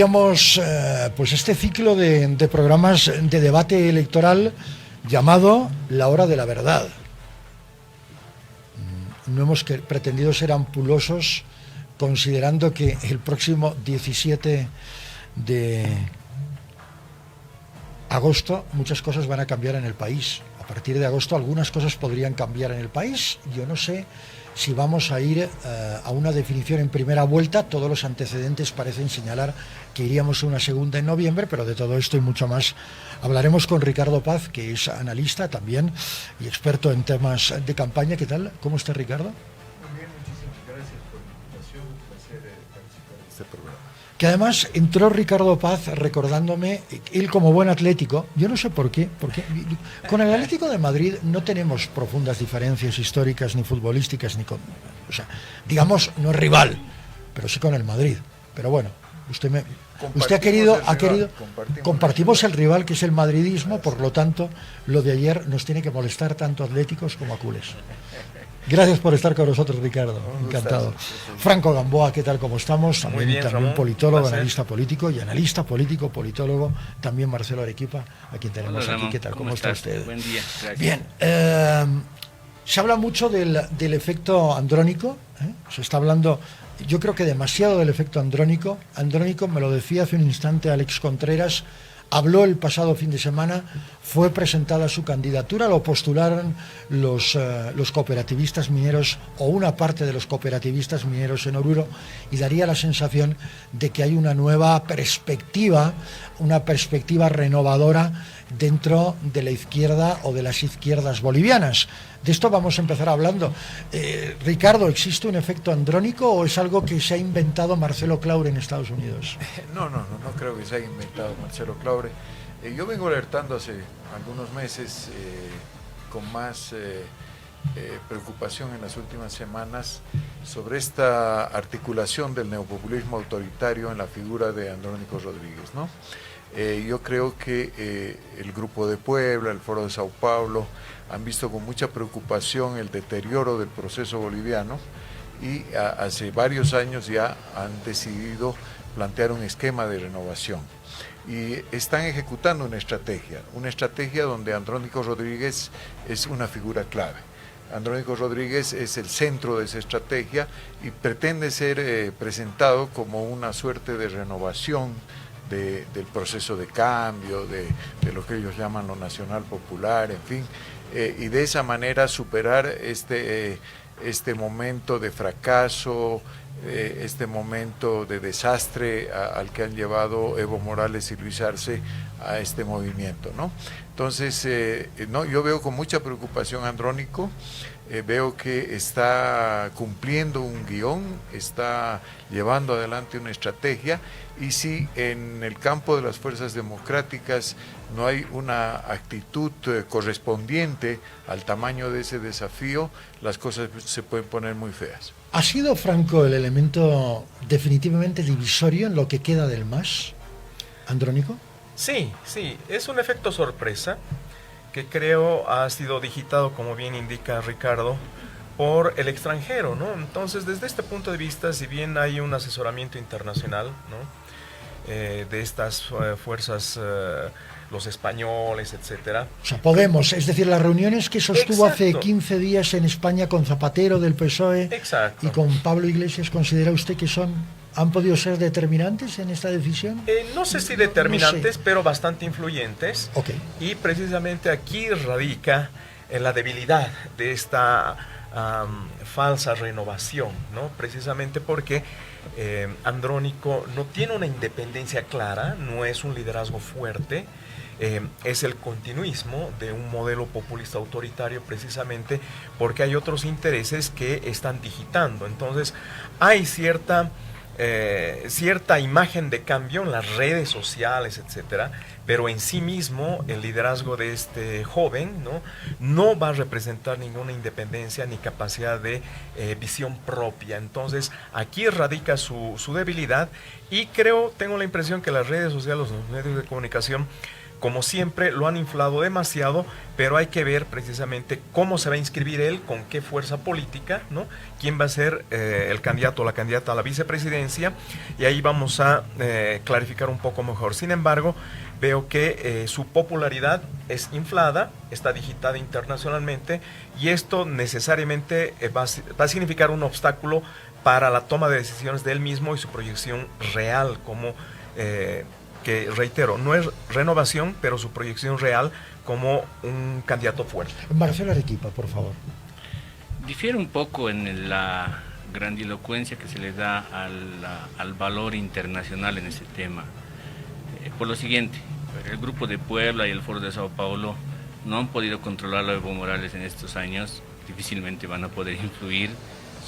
iniciamos pues este ciclo de programas de debate electoral llamado La Hora de la Verdad. No hemos pretendido ser ampulosos, considerando que el próximo 17 de agosto muchas cosas van a cambiar en el país. A partir de agosto algunas cosas podrían cambiar en el país. Yo no sé si vamos a ir a una definición en primera vuelta. Todos los antecedentes parecen señalar que iríamos a una segunda en noviembre, pero de todo esto y mucho más hablaremos con Ricardo Paz, que es analista también y experto en temas de campaña. ¿Qué tal? ¿Cómo está, Ricardo? Muy bien, muchísimas gracias por la invitación. Un placer participar en este programa. Que además entró Ricardo Paz recordándome, él como buen atlético, yo no sé por qué, porque con el Atlético de Madrid no tenemos profundas diferencias históricas ni futbolísticas, ni con, o sea, digamos, no es rival, pero sí con el Madrid. Pero bueno, usted ha querido, compartimos el rival, que es el madridismo, por lo tanto, lo de ayer nos tiene que molestar tanto a atléticos como a culés. Gracias por estar con nosotros, Ricardo. Encantado. Franco Gamboa, ¿qué tal? ¿Cómo estamos? También, bien, también Ramón, politólogo, analista político y analista político, politólogo. También Marcelo Arequipa, a quien tenemos Hola, aquí. Ramón. ¿Qué tal? ¿Cómo está usted? Buen día. Gracias. Bien. Se habla mucho del efecto andrónico. Se está hablando, yo creo que demasiado, del efecto andrónico. Andrónico, me lo decía hace un instante Alex Contreras. Habló el pasado fin de semana, fue presentada su candidatura, lo postularon los cooperativistas mineros o una parte de los cooperativistas mineros en Oruro, y daría la sensación de que hay una nueva perspectiva, una perspectiva renovadora dentro de la izquierda o de las izquierdas bolivianas. De esto vamos a empezar hablando. Ricardo, ¿existe un efecto andrónico o es algo que se ha inventado Marcelo Claure en Estados Unidos? No creo que se haya inventado Marcelo Claure. Yo vengo alertando hace algunos meses con más preocupación en las últimas semanas sobre esta articulación del neopopulismo autoritario en la figura de Andrónico Rodríguez, ¿no? Yo creo que el Grupo de Puebla, el Foro de Sao Paulo, han visto con mucha preocupación el deterioro del proceso boliviano y hace varios años ya han decidido plantear un esquema de renovación. Y están ejecutando una estrategia donde Andrónico Rodríguez es una figura clave. Andrónico Rodríguez es el centro de esa estrategia y pretende ser presentado como una suerte de renovación del proceso de cambio, de lo que ellos llaman lo nacional popular, en fin, y de esa manera superar este momento de fracaso, este momento de desastre al que han llevado Evo Morales y Luis Arce a este movimiento, ¿no? Entonces, yo veo con mucha preocupación a Andrónico. Veo que está cumpliendo un guión, está llevando adelante una estrategia, y si en el campo de las fuerzas democráticas no hay una actitud correspondiente al tamaño de ese desafío, las cosas se pueden poner muy feas. ¿Ha sido, Franco, el elemento definitivamente divisorio en lo que queda del MAS, Andrónico? Sí, es un efecto sorpresa que creo ha sido digitado, como bien indica Ricardo, por el extranjero, ¿no? Entonces, desde este punto de vista, si bien hay un asesoramiento internacional, ¿no?, de estas fuerzas, los españoles, etcétera. O sea, Podemos, es decir, las reuniones que sostuvo hace 15 días en España con Zapatero del PSOE. Exacto. Y con Pablo Iglesias, ¿considera usted que han podido ser determinantes en esta decisión? No sé si determinantes, no sé, pero bastante influyentes. Okay. Y precisamente aquí radica en la debilidad de esta falsa renovación, ¿no? Precisamente porque Andrónico no tiene una independencia clara, no es un liderazgo fuerte, es el continuismo de un modelo populista autoritario, precisamente porque hay otros intereses que están digitando. Entonces hay cierta imagen de cambio en las redes sociales, etcétera, pero en sí mismo el liderazgo de este joven no va a representar ninguna independencia ni capacidad de visión propia. Entonces aquí radica su debilidad, y tengo la impresión que las redes sociales, los medios de comunicación como siempre, lo han inflado demasiado, pero hay que ver precisamente cómo se va a inscribir él, con qué fuerza política, ¿no? Quién va a ser el candidato o la candidata a la vicepresidencia, y ahí vamos a clarificar un poco mejor. Sin embargo, veo que su popularidad es inflada, está digitada internacionalmente, y esto necesariamente va a significar un obstáculo para la toma de decisiones de él mismo y su proyección real como... que reitero, no es renovación, pero su proyección real como un candidato fuerte. Marcelo Arequipa, por favor. Difiere un poco en la grandilocuencia que se le da al valor internacional en ese tema. Por lo siguiente, el Grupo de Puebla y el Foro de Sao Paulo no han podido controlar a Evo Morales en estos años, difícilmente van a poder influir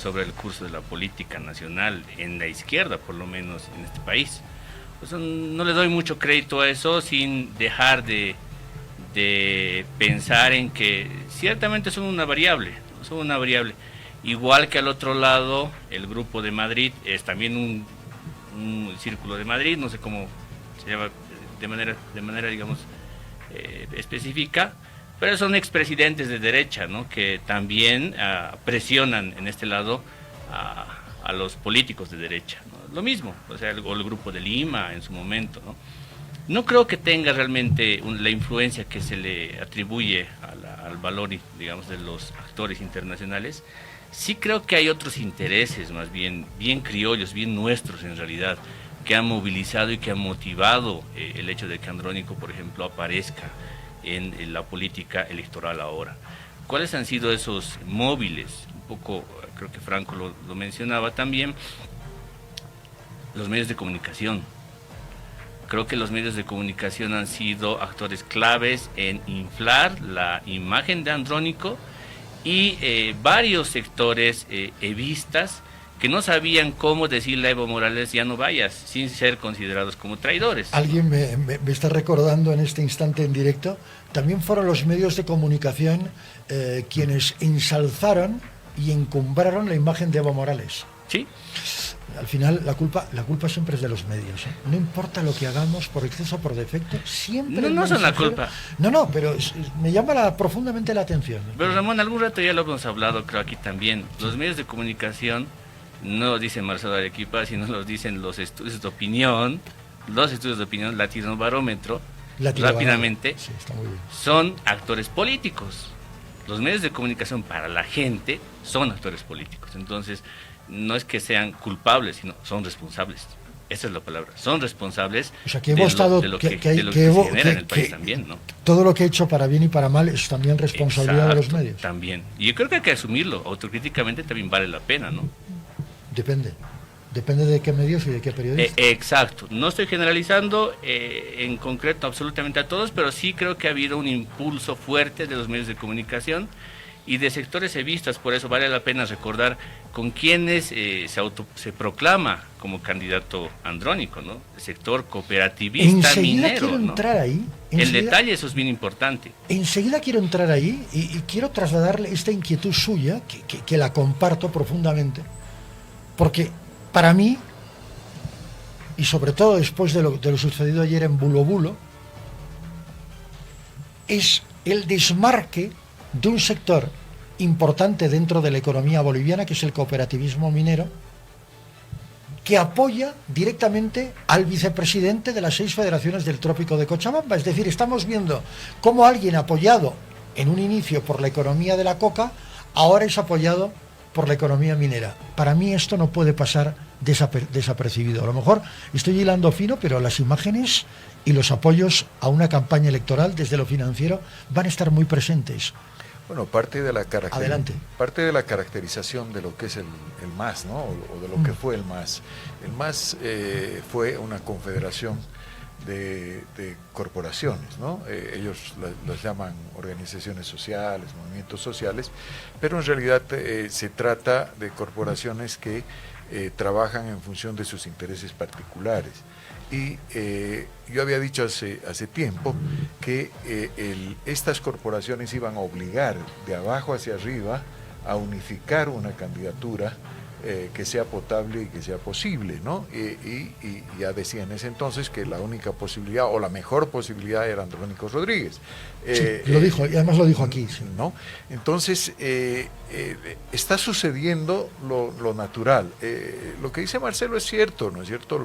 sobre el curso de la política nacional, en la izquierda por lo menos en este país. Pues no le doy mucho crédito a eso, sin dejar de pensar en que ciertamente son una variable, igual que al otro lado el Grupo de Madrid es también un Círculo de Madrid, no sé cómo se llama de manera digamos específica, pero son expresidentes de derecha, ¿no? Que también presionan en este lado a los políticos de derecha, ¿no? Lo mismo, o sea, el Grupo de Lima en su momento, ¿no? No creo que tenga realmente la influencia que se le atribuye al valor, digamos, de los actores internacionales. Sí creo que hay otros intereses, más bien criollos, bien nuestros en realidad, que han movilizado y que han motivado el hecho de que Andrónico, por ejemplo, aparezca en la política electoral ahora. ¿Cuáles han sido esos móviles? Un poco, creo que Franco lo mencionaba también. Los medios de comunicación. Creo que los medios de comunicación han sido actores claves en inflar la imagen de Andrónico y varios sectores evistas que no sabían cómo decirle a Evo Morales ya no vayas, sin ser considerados como traidores. Alguien me está recordando en este instante en directo, también fueron los medios de comunicación quienes ensalzaron y encumbraron la imagen de Evo Morales. Sí. Al final la culpa siempre es de los medios, ¿eh? No importa lo que hagamos, por exceso o por defecto, siempre... No son la culpa. No, pero me llama profundamente la atención. Pero Ramón, algún rato ya lo hemos hablado, creo aquí también. Los medios de comunicación no lo dicen Marcelo Arequipa, sino los dicen los estudios de opinión, Latino Barómetro, rápidamente, sí, está muy bien. Son actores políticos. Los medios de comunicación para la gente son actores políticos. Entonces, no es que sean culpables, sino son responsables. Esa es la palabra. Son responsables, o sea, que hemos estado de lo que se genera en el país también, ¿no? Todo lo que he hecho para bien y para mal es también responsabilidad de los medios. También. Y yo creo que hay que asumirlo. Autocríticamente también vale la pena, ¿no? Depende de qué medios y de qué periodistas. Exacto. No estoy generalizando en concreto absolutamente a todos, pero sí creo que ha habido un impulso fuerte de los medios de comunicación y de sectores evistas. Por eso vale la pena recordar con quienes se proclama como candidato Andrónico, ¿no? El sector cooperativista enseguida minero, quiero entrar ahí. El detalle, eso es bien importante. Enseguida quiero entrar ahí y quiero trasladarle esta inquietud suya, que la comparto profundamente, porque para mí, y sobre todo después de lo sucedido ayer en Bulo Bulo, es el desmarque de un sector importante dentro de la economía boliviana, que es el cooperativismo minero, que apoya directamente al vicepresidente de las 6 federaciones del Trópico de Cochabamba. Es decir, estamos viendo cómo alguien apoyado en un inicio por la economía de la coca, ahora es apoyado por la economía minera. Para mí esto no puede pasar desapercibido. A lo mejor estoy hilando fino, pero las imágenes y los apoyos a una campaña electoral desde lo financiero van a estar muy presentes. Bueno, parte de la caracterización de lo que es el MAS, ¿no? O de lo que fue el MAS. El MAS fue una confederación de corporaciones, ¿no? Ellos las llaman organizaciones sociales, movimientos sociales, pero en realidad se trata de corporaciones que trabajan en función de sus intereses particulares. Y yo había dicho hace tiempo que estas corporaciones iban a obligar de abajo hacia arriba a unificar una candidatura que sea potable y que sea posible, ¿no? Y ya decía en ese entonces que la única posibilidad o la mejor posibilidad era Andrónico Rodríguez. Sí, lo dijo, y además lo dijo aquí. Sí. ¿No? Entonces, está sucediendo lo natural. Lo que dice Marcelo es cierto, ¿no es cierto?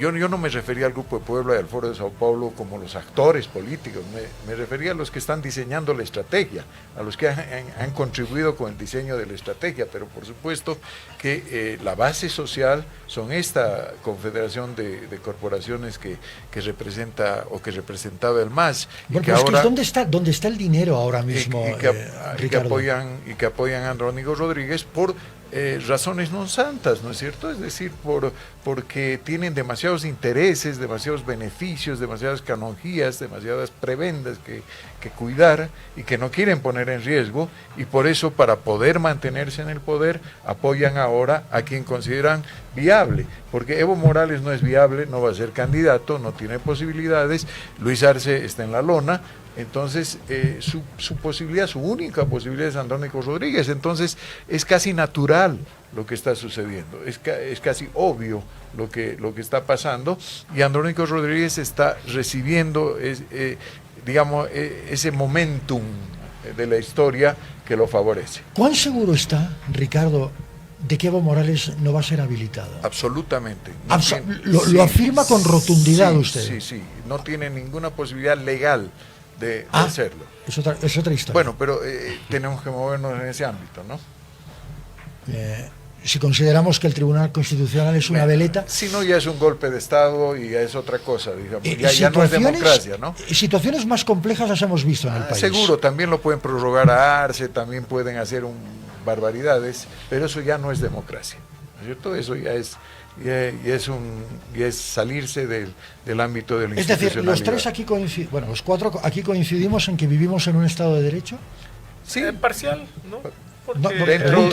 Yo no me refería al Grupo de Puebla y al Foro de Sao Paulo como los actores políticos, me refería a los que están diseñando la estrategia, a los que han contribuido con el diseño de la estrategia, pero por supuesto que la base social son esta confederación de corporaciones que representa o que representaba el MAS. Bueno, pero ahora, es que ¿dónde está el dinero ahora mismo? Y que apoyan a Andrónico Rodríguez por razones no santas, ¿no es cierto? Es decir, porque tienen demasiados intereses, demasiados beneficios, demasiadas canonjías, demasiadas prebendas que cuidar y que no quieren poner en riesgo, y por eso, para poder mantenerse en el poder, apoyan ahora a quien consideran viable, porque Evo Morales no es viable, no va a ser candidato, no tiene posibilidades, Luis Arce está en la lona. Entonces, su única posibilidad es Andrónico Rodríguez. Entonces, es casi natural lo que está sucediendo, es casi obvio lo que está pasando, y Andrónico Rodríguez está recibiendo ese momentum de la historia que lo favorece. ¿Cuán seguro está, Ricardo, de que Evo Morales no va a ser habilitado? Absolutamente. Lo afirma con rotundidad usted. Sí, no tiene ninguna posibilidad legal de hacerlo. Es otra historia. Bueno, pero tenemos que movernos en ese ámbito, ¿no? Si consideramos que el Tribunal Constitucional es una veleta... Si no, ya es un golpe de Estado y ya es otra cosa, digamos. Ya no es democracia, ¿no? Situaciones más complejas las hemos visto en el país. Seguro, también lo pueden prorrogar a Arce, también pueden hacer barbaridades, pero eso ya no es democracia, ¿no es cierto? Eso ya es salirse del ámbito de la institucionalidad. Es decir, los tres aquí los cuatro aquí coincidimos en que vivimos en un Estado de Derecho. Sí, parcial, ¿no? Dentro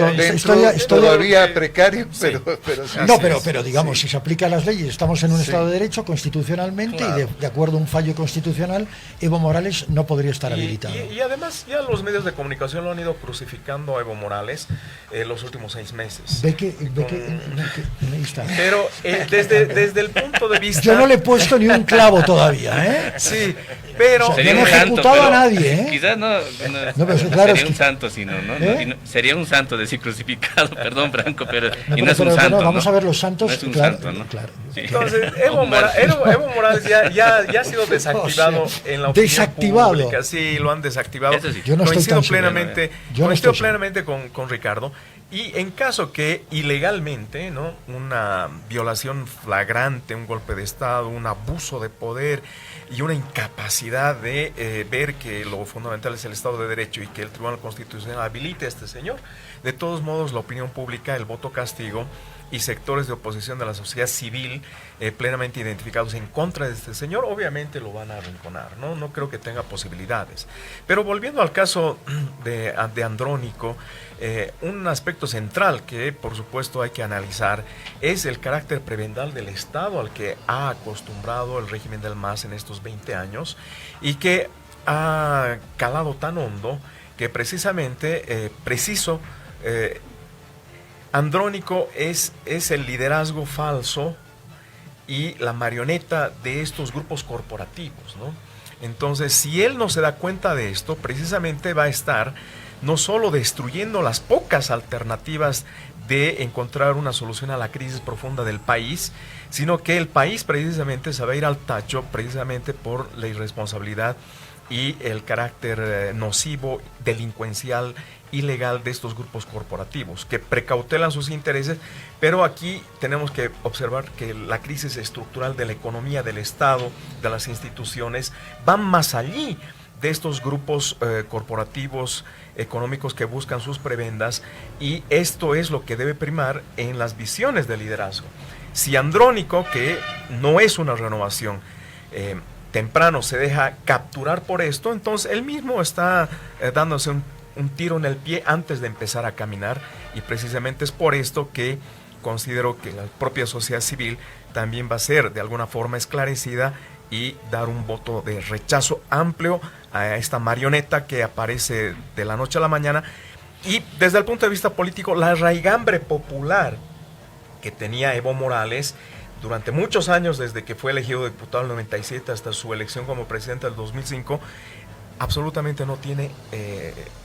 todavía precario, pero sí. No, pero digamos, si se aplican las leyes, estamos en un Estado de Derecho constitucionalmente, claro. Y de acuerdo a un fallo constitucional, Evo Morales no podría estar habilitado. Y además ya los medios de comunicación lo han ido crucificando a Evo Morales los últimos 6 meses. Pero desde el punto de vista... Yo no le he puesto ni un clavo todavía, ¿eh? Sí, pero... No he ejecutado a nadie, ¿eh? Quizás no pero claro, sería un santo, sino, ¿no? Sería un santo decir crucificado, perdón, Franco, pero no es un santo. Vamos a ver los santos. No es un santo, ¿no? Claro. Sí. Entonces, Evo Morales ya ha sido desactivado en la opinión pública. Sí, lo han desactivado. Sí. Yo no coincido plenamente con Ricardo. Y en caso que ilegalmente, ¿no?, una violación flagrante, un golpe de Estado, un abuso de poder y una incapacidad de ver que lo fundamental es el Estado de Derecho y que el Tribunal Constitucional habilite a este señor, de todos modos la opinión pública, el voto castigo y sectores de oposición de la sociedad civil plenamente identificados en contra de este señor, obviamente lo van a arrinconar, ¿no? No creo que tenga posibilidades. Pero volviendo al caso de Andrónico, un aspecto central que por supuesto hay que analizar es el carácter prebendal del Estado al que ha acostumbrado el régimen del MAS en estos 20 años y que ha calado tan hondo que precisamente Andrónico es el liderazgo falso y la marioneta de estos grupos corporativos, ¿no? Entonces, si él no se da cuenta de esto, precisamente va a estar no solo destruyendo las pocas alternativas de encontrar una solución a la crisis profunda del país, sino que el país precisamente se va a ir al tacho precisamente por la irresponsabilidad y el carácter nocivo, delincuencial, ilegal de estos grupos corporativos que precautelan sus intereses, pero aquí tenemos que observar que la crisis estructural de la economía del Estado, de las instituciones, van más allí de estos grupos corporativos económicos que buscan sus prebendas, y esto es lo que debe primar en las visiones de liderazgo. Si Andrónico, que no es una renovación, temprano se deja capturar por esto, entonces él mismo está dándose un tiro en el pie antes de empezar a caminar, y precisamente es por esto que considero que la propia sociedad civil también va a ser de alguna forma esclarecida y dar un voto de rechazo amplio a esta marioneta que aparece de la noche a la mañana Y desde el punto de vista político, la raigambre popular que tenía Evo Morales durante muchos años, desde que fue elegido diputado en el 97 hasta su elección como presidente del 2005, absolutamente no tiene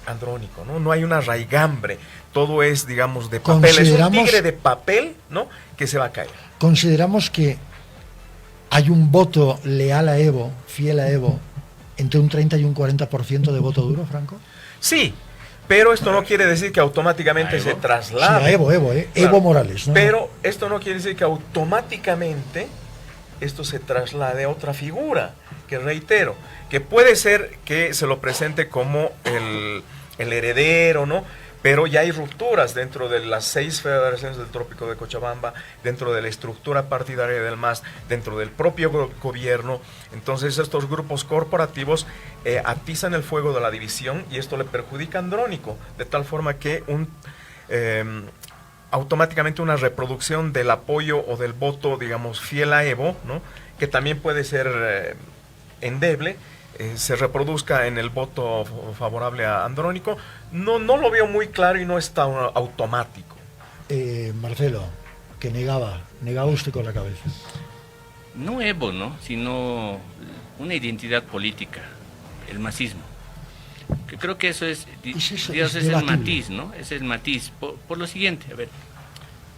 Andrónico, ¿no? No hay una raigambre, todo es, digamos, de papel, es un tigre de papel, ¿no? Que se va a caer. Consideramos que hay un voto leal a Evo, fiel a Evo, entre un 30 y un 40% de voto duro, Franco. Sí, pero esto no quiere decir que automáticamente se traslade. Sí, a Evo, claro. Evo Morales, ¿no? Pero esto no quiere decir que automáticamente esto se traslade a otra figura, que reitero, que puede ser que se lo presente como el heredero, ¿no? Pero ya hay rupturas dentro de las 6 federaciones del Trópico de Cochabamba, dentro de la estructura partidaria del MAS, dentro del propio gobierno. Entonces estos grupos corporativos atizan el fuego de la división y esto le perjudica a Andrónico, de tal forma que automáticamente una reproducción del apoyo o del voto, digamos, fiel a Evo, ¿no? Que también puede ser endeble, se reproduzca en el voto favorable a Andrónico. No lo veo muy claro y no está automático. Marcelo, que negaba usted con la cabeza. No Evo, ¿no? Sino una identidad política, el masismo. Que creo que eso es, es el matiz, ¿no? Es el matiz. Por lo siguiente, a ver,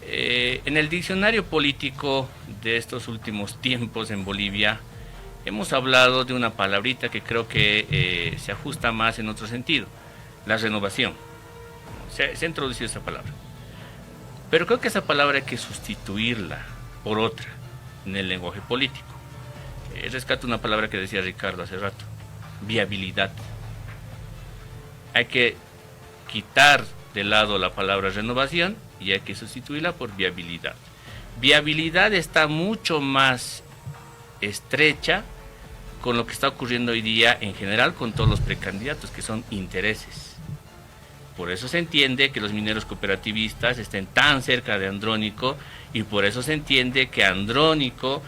en el diccionario político de estos últimos tiempos en Bolivia, hemos hablado de una palabrita que creo que se ajusta más en otro sentido, la renovación. Se ha introducido esa palabra. Pero creo que esa palabra hay que sustituirla por otra en el lenguaje político. Rescato una palabra que decía Ricardo hace rato, viabilidad. Hay que quitar de lado la palabra renovación y hay que sustituirla por viabilidad. Viabilidad está mucho más estrecha con lo que está ocurriendo hoy día en general con todos los precandidatos, que son intereses. Por eso se entiende que los mineros cooperativistas estén tan cerca de Andrónico y por eso se entiende que Andrónico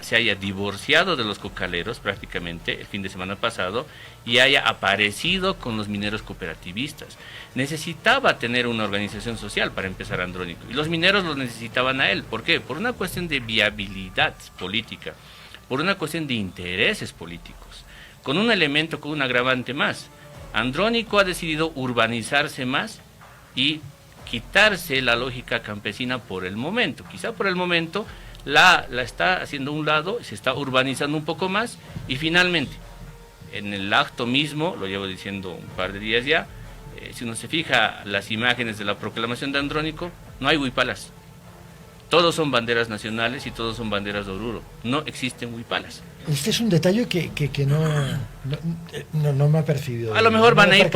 se haya divorciado de los cocaleros prácticamente el fin de semana pasado y haya aparecido con los mineros cooperativistas. Necesitaba tener una organización social para empezar Andrónico y los mineros lo necesitaban a él. ¿Por qué? Por una cuestión de viabilidad política, por una cuestión de intereses políticos, con un elemento, con un agravante más. Andrónico ha decidido urbanizarse más y quitarse la lógica campesina por el momento. Quizá por el momento la está haciendo a un lado, se está urbanizando un poco más y finalmente, en el acto mismo, lo llevo diciendo un par de días ya, si uno se fija las imágenes de la proclamación de Andrónico, no hay huipalas. Todos son banderas nacionales y todos son banderas de Oruro. No existen huipalas. Este es un detalle que no me ha percibido. A lo mejor van a ir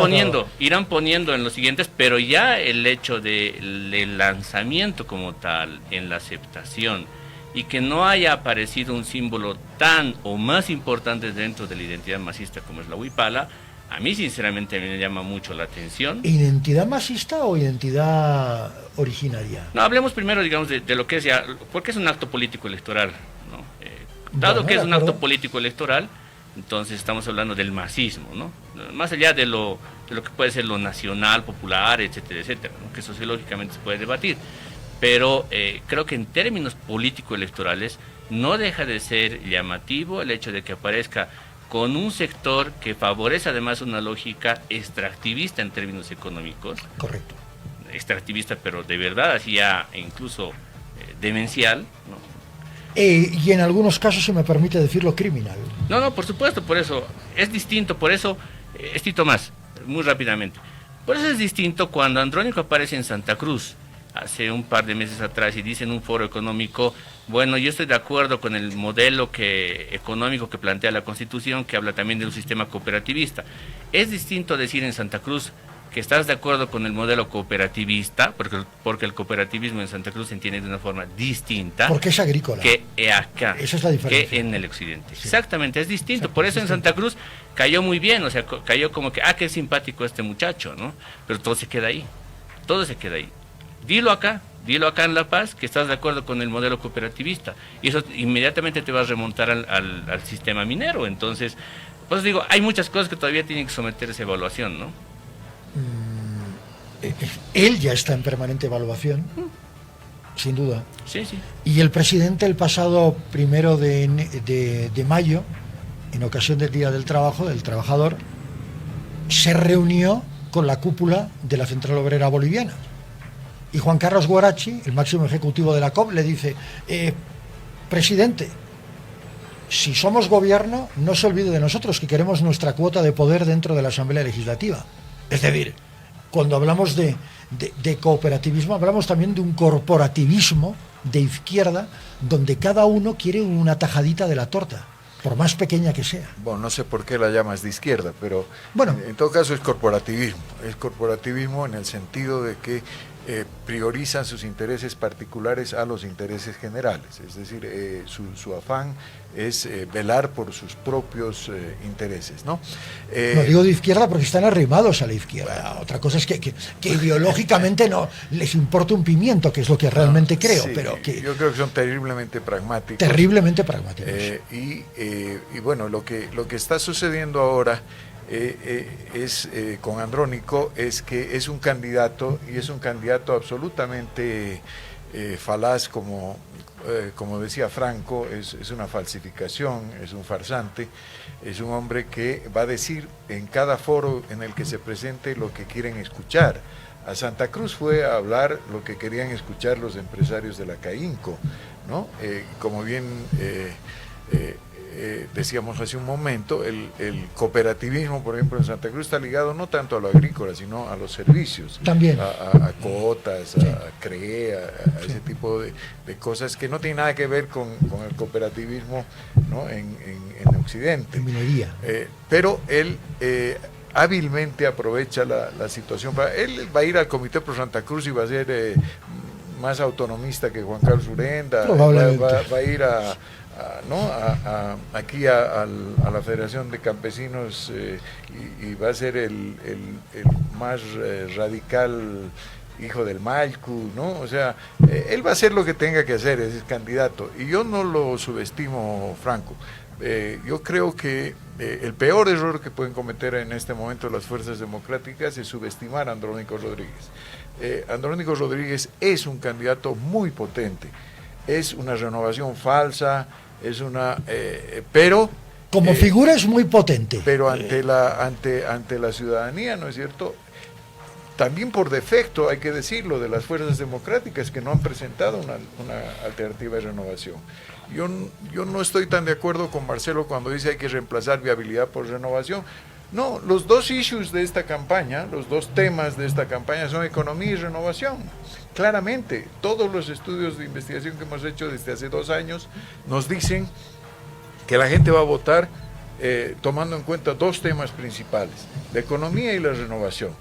irán poniendo en los siguientes, pero ya el hecho del lanzamiento como tal, en la aceptación, y que no haya aparecido un símbolo tan o más importante dentro de la identidad masista como es la huipala, a mí sinceramente me llama mucho la atención. ¿Identidad masista o identidad originaria? No, hablemos primero, digamos, de lo que es ya, porque es un acto político electoral, ¿no? Dado que es un acto político electoral, entonces estamos hablando del masismo, ¿no? Más allá de lo que puede ser lo nacional, popular, etcétera, etcétera, ¿no? Que sociológicamente se puede debatir. Pero creo que en términos político-electorales no deja de ser llamativo el hecho de que aparezca con un sector que favorece además una lógica extractivista en términos económicos. Correcto. Extractivista, pero de verdad, así ya incluso demencial, ¿no? Y en algunos casos, se me permite decirlo, criminal. No, por supuesto, por eso es distinto, por eso, Estito más, muy rápidamente. Por eso es distinto cuando Andrónico aparece en Santa Cruz, hace un par de meses atrás, y dice en un foro económico, bueno, yo estoy de acuerdo con el modelo económico que plantea la Constitución, que habla también de un sistema cooperativista. Es distinto decir en Santa Cruz que estás de acuerdo con el modelo cooperativista, porque el cooperativismo en Santa Cruz se entiende de una forma distinta. Porque es agrícola. Que acá. Esa es la diferencia. Que en el occidente. Sí. Exactamente, es distinto. Por eso en Santa Cruz cayó muy bien, o sea, cayó como que, qué simpático este muchacho, ¿no? Pero todo se queda ahí. Todo se queda ahí. Dilo acá en La Paz, que estás de acuerdo con el modelo cooperativista. Y eso inmediatamente te va a remontar al sistema minero. Entonces, pues digo, hay muchas cosas que todavía tienen que someter a esa evaluación, ¿no? Él ya está en permanente evaluación, sin duda. Sí, sí. Y el presidente el pasado 1 de mayo, en ocasión del Día del Trabajo, del Trabajador, se reunió con la cúpula de la Central Obrera Boliviana. Y Juan Carlos Guarachi, el máximo ejecutivo de la COP, le dice, presidente, si somos gobierno, no se olvide de nosotros, que queremos nuestra cuota de poder dentro de la Asamblea Legislativa. Es decir, cuando hablamos de cooperativismo, hablamos también de un corporativismo de izquierda, donde cada uno quiere una tajadita de la torta, por más pequeña que sea. Bueno, no sé por qué la llamas de izquierda, pero bueno, en todo caso es corporativismo. Es corporativismo en el sentido de que priorizan sus intereses particulares a los intereses generales. Es decir, su afán es velar por sus propios intereses, ¿no? No digo de izquierda porque están arrimados a la izquierda. Otra cosa es que ideológicamente no les importa un pimiento, que es lo que realmente creo. Sí, pero que yo creo que son terriblemente pragmáticos. Terriblemente pragmáticos. Y bueno, lo que está sucediendo ahora con Andrónico es que es un candidato, y es un candidato absolutamente falaz, como decía Franco, es una falsificación, es un farsante, es un hombre que va a decir en cada foro en el que se presente lo que quieren escuchar. A Santa Cruz fue a hablar lo que querían escuchar los empresarios de la CAINCO, ¿no? Como bien decíamos hace un momento, el cooperativismo, por ejemplo, en Santa Cruz está ligado no tanto a lo agrícola, sino a los servicios. También. A cotas, sí. a CRE, a ese tipo de cosas que no tienen nada que ver con el cooperativismo, ¿no? en Occidente. En minoría. Pero él hábilmente aprovecha la situación. Él va a ir al Comité Pro Santa Cruz y va a ser más autonomista que Juan Carlos Urenda. Va a ir aquí a la Federación de Campesinos y va a ser el más radical hijo del Malcu, ¿no? O sea, él va a hacer lo que tenga que hacer, es candidato. Y yo no lo subestimo, Franco. Yo creo que el peor error que pueden cometer en este momento las fuerzas democráticas es subestimar a Andrónico Rodríguez. Andrónico Rodríguez es un candidato muy potente, es una renovación falsa, es pero como figura es muy potente, pero ante la ciudadanía, ¿no es cierto? También por defecto, hay que decirlo, de las fuerzas democráticas que no han presentado una alternativa de renovación. Yo no estoy tan de acuerdo con Marcelo cuando dice hay que reemplazar viabilidad por renovación. No, los dos issues de esta campaña, los dos temas de esta campaña son economía y renovación. Claramente, todos los estudios de investigación que hemos hecho desde hace 2 años nos dicen que la gente va a votar tomando en cuenta 2 temas principales, la economía y la renovación.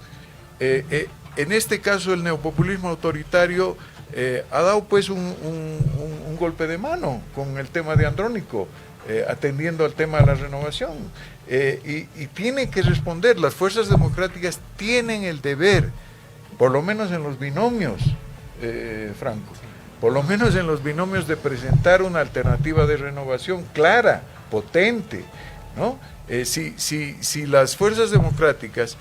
En este caso el neopopulismo autoritario ha dado pues un golpe de mano con el tema de Andrónico, atendiendo al tema de la renovación, y tienen que responder, las fuerzas democráticas tienen el deber, por lo menos en los binomios, Franco, por lo menos en los binomios, de presentar una alternativa de renovación clara, potente, ¿no? Si las fuerzas democráticas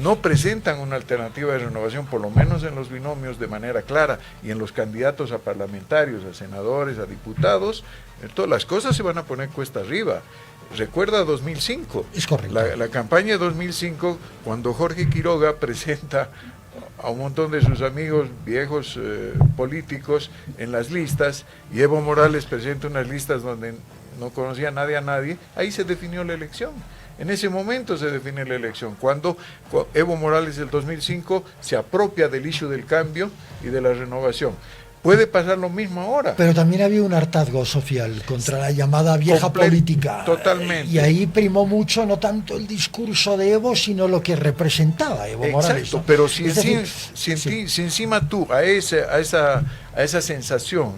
no presentan una alternativa de renovación, por lo menos en los binomios, de manera clara, y en los candidatos a parlamentarios, a senadores, a diputados, todas las cosas se van a poner cuesta arriba. Recuerda 2005. Es correcto. La campaña de 2005, cuando Jorge Quiroga presenta a un montón de sus amigos viejos políticos en las listas, y Evo Morales presenta unas listas donde no conocía nadie a nadie, ahí se definió la elección. En ese momento se define la elección, cuando Evo Morales del 2005 se apropia del issue del cambio y de la renovación. Puede pasar lo mismo ahora. Pero también había un hartazgo social contra la llamada vieja política. Totalmente. Y ahí primó mucho no tanto el discurso de Evo, sino lo que representaba Evo Morales. Exacto, ¿no? pero si encima tú a esa sensación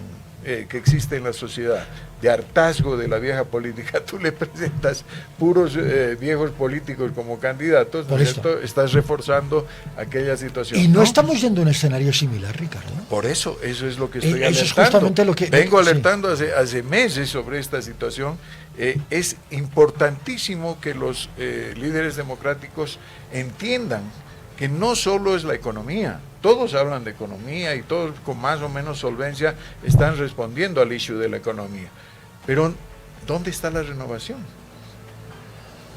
que existe en la sociedad de hartazgo de la vieja política, tú le presentas puros viejos políticos como candidatos, ¿no es cierto? Estás reforzando aquella situación. Y no estamos yendo a un escenario similar, Ricardo, ¿no? Por eso es lo que estoy alertando. Eso es justamente lo que vengo alertando hace meses sobre esta situación. Es importantísimo que los líderes democráticos entiendan que no solo es la economía, todos hablan de economía y todos con más o menos solvencia están respondiendo al issue de la economía, pero ¿dónde está la renovación?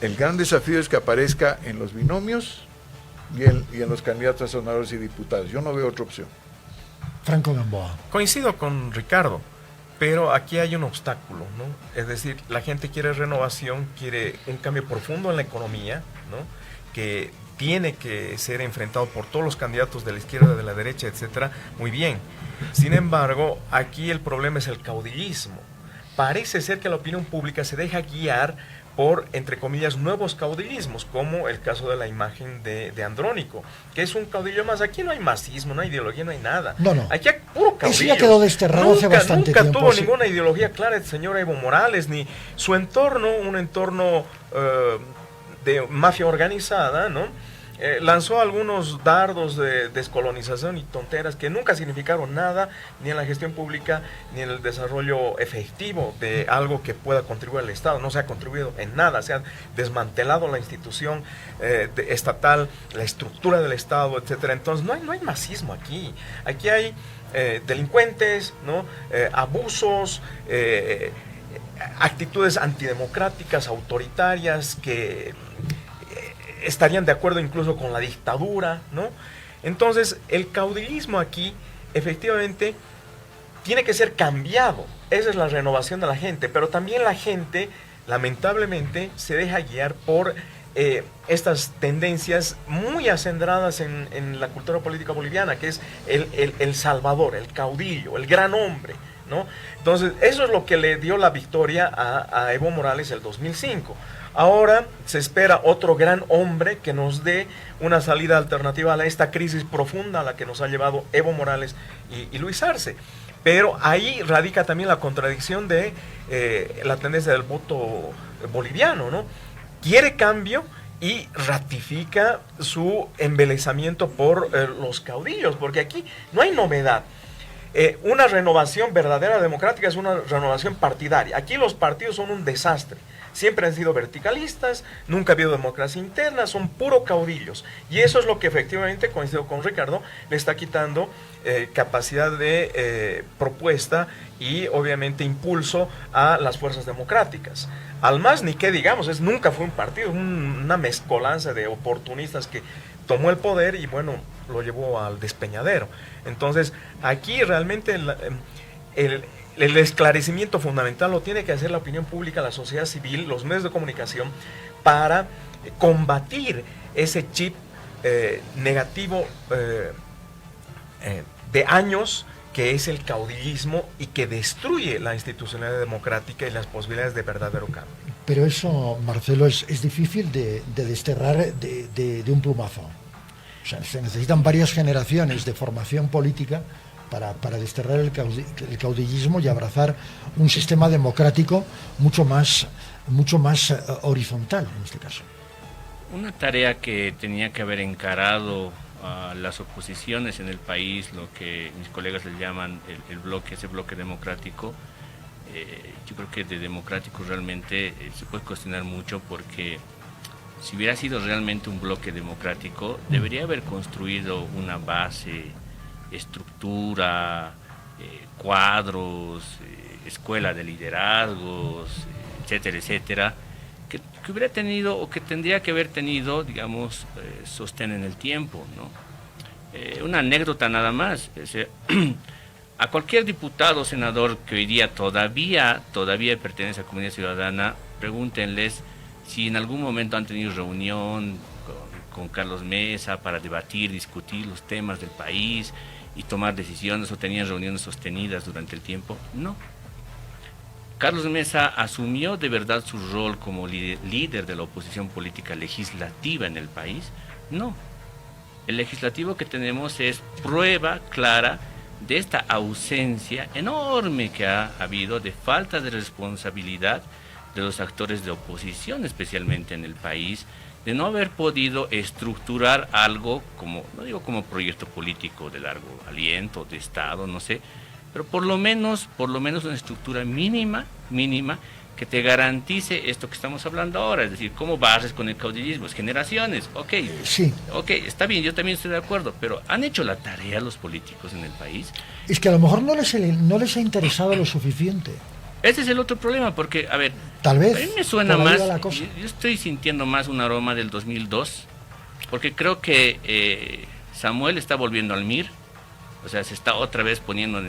El gran desafío es que aparezca en los binomios y en los candidatos a senadores y diputados. Yo no veo otra opción. Franco Gamboa. Coincido con Ricardo, pero aquí hay un obstáculo, ¿no? Es decir, la gente quiere renovación, quiere un cambio profundo en la economía, ¿no? Que tiene que ser enfrentado por todos los candidatos de la izquierda, de la derecha, etcétera. Muy bien. Sin embargo, aquí el problema es el caudillismo. Parece ser que la opinión pública se deja guiar por, entre comillas, nuevos caudillismos, como el caso de la imagen de Andrónico, que es un caudillo más. Aquí no hay masismo, no hay ideología, no hay nada. No, no. Aquí hay puro caudillo. Ese ya quedó desterrado hace bastante nunca tiempo. Tuvo Sí. ninguna ideología clara el señor Evo Morales, ni su entorno, un entorno de mafia organizada, ¿no? Lanzó algunos dardos de descolonización y tonteras que nunca significaron nada, ni en la gestión pública, ni en el desarrollo efectivo de algo que pueda contribuir al Estado. No se ha contribuido en nada, se ha desmantelado la institución estatal, la estructura del Estado, etcétera. Entonces no hay masismo aquí. Aquí hay delincuentes, ¿no? Abusos, actitudes antidemocráticas, autoritarias, que estarían de acuerdo incluso con la dictadura, ¿no? Entonces, el caudillismo aquí, efectivamente, tiene que ser cambiado. Esa es la renovación de la gente, pero también la gente, lamentablemente, se deja guiar por estas tendencias muy acendradas en la cultura política boliviana, que es el salvador, el caudillo, el gran hombre, ¿no? Entonces, eso es lo que le dio la victoria a Evo Morales el 2005. Ahora se espera otro gran hombre que nos dé una salida alternativa a esta crisis profunda a la que nos ha llevado Evo Morales y Luis Arce. Pero ahí radica también la contradicción de la tendencia del voto boliviano, ¿no? Quiere cambio y ratifica su embelezamiento por los caudillos, porque aquí no hay novedad. Una renovación verdadera democrática es una renovación partidaria. Aquí los partidos son un desastre. Siempre han sido verticalistas, nunca ha habido democracia interna, son puro caudillos. Y eso es lo que efectivamente, coincido con Ricardo, le está quitando capacidad de propuesta y obviamente impulso a las fuerzas democráticas. Al MAS, ni qué digamos, nunca fue un partido, una mezcolanza de oportunistas que tomó el poder y bueno, lo llevó al despeñadero. Entonces, aquí realmente el esclarecimiento fundamental lo tiene que hacer la opinión pública, la sociedad civil, los medios de comunicación, para combatir ese chip negativo de años, que es el caudillismo y que destruye la institucionalidad democrática y las posibilidades de verdadero cambio. Pero eso, Marcelo, es difícil de desterrar de un plumazo. O sea, se necesitan varias generaciones de formación política para desterrar el caudillismo y abrazar un sistema democrático mucho más horizontal en este caso. Una tarea que tenía que haber encarado a las oposiciones en el país, lo que mis colegas le llaman ese bloque democrático. Yo creo que de democrático realmente se puede cuestionar mucho, porque si hubiera sido realmente un bloque democrático, debería haber construido una base, estructura, cuadros, escuela de liderazgos, etcétera, etcétera, que hubiera tenido o que tendría que haber tenido, digamos, sostén en el tiempo, ¿no? Una anécdota nada más. A cualquier diputado o senador que hoy día todavía pertenece a la comunidad ciudadana, pregúntenles si en algún momento han tenido reunión con Carlos Mesa para debatir, discutir los temas del país y tomar decisiones, o tenían reuniones sostenidas durante el tiempo. No. Carlos Mesa asumió de verdad su rol como líder de la oposición política legislativa en el país. No. El legislativo que tenemos es prueba clara de esta ausencia enorme que ha habido, de falta de responsabilidad de los actores de oposición, especialmente en el país, de no haber podido estructurar algo como, no digo como proyecto político de largo aliento, de Estado, no sé, pero por lo menos una estructura mínima que te garantice esto que estamos hablando ahora, es decir, cómo barres con el caudillismo, es generaciones, Sí. ok, está bien, yo también estoy de acuerdo, pero ¿han hecho la tarea los políticos en el país? Es que a lo mejor no les ha interesado lo suficiente. Ese es el otro problema, porque, a ver, Tal vez. a mí me suena por ahí más, va la cosa. yo estoy sintiendo más un aroma del 2002, porque creo que Samuel está volviendo al MIR, o sea, se está otra vez poniendo